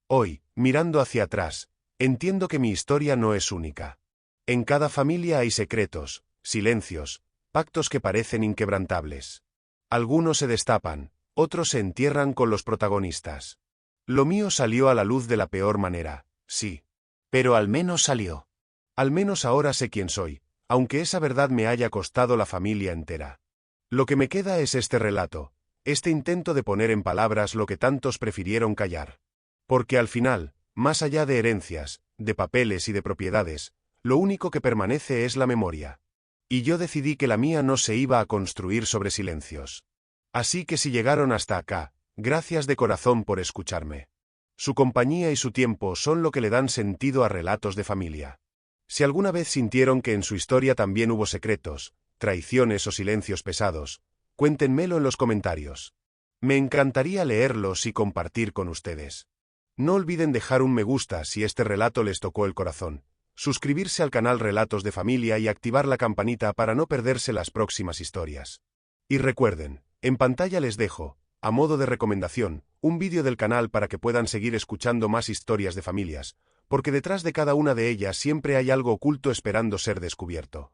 Hoy, mirando hacia atrás, entiendo que mi historia no es única. En cada familia hay secretos, silencios, pactos que parecen inquebrantables. Algunos se destapan, otros se entierran con los protagonistas. Lo mío salió a la luz de la peor manera, sí. Pero al menos salió. Al menos ahora sé quién soy, aunque esa verdad me haya costado la familia entera. Lo que me queda es este relato, este intento de poner en palabras lo que tantos prefirieron callar. Porque al final, más allá de herencias, de papeles y de propiedades, lo único que permanece es la memoria. Y yo decidí que la mía no se iba a construir sobre silencios. Así que si llegaron hasta acá, gracias de corazón por escucharme. Su compañía y su tiempo son lo que le dan sentido a Relatos de Familia. Si alguna vez sintieron que en su historia también hubo secretos, traiciones o silencios pesados, cuéntenmelo en los comentarios. Me encantaría leerlos y compartir con ustedes. No olviden dejar un me gusta si este relato les tocó el corazón, suscribirse al canal Relatos de Familia y activar la campanita para no perderse las próximas historias. Y recuerden, en pantalla les dejo, a modo de recomendación, un vídeo del canal para que puedan seguir escuchando más historias de familias, porque detrás de cada una de ellas siempre hay algo oculto esperando ser descubierto.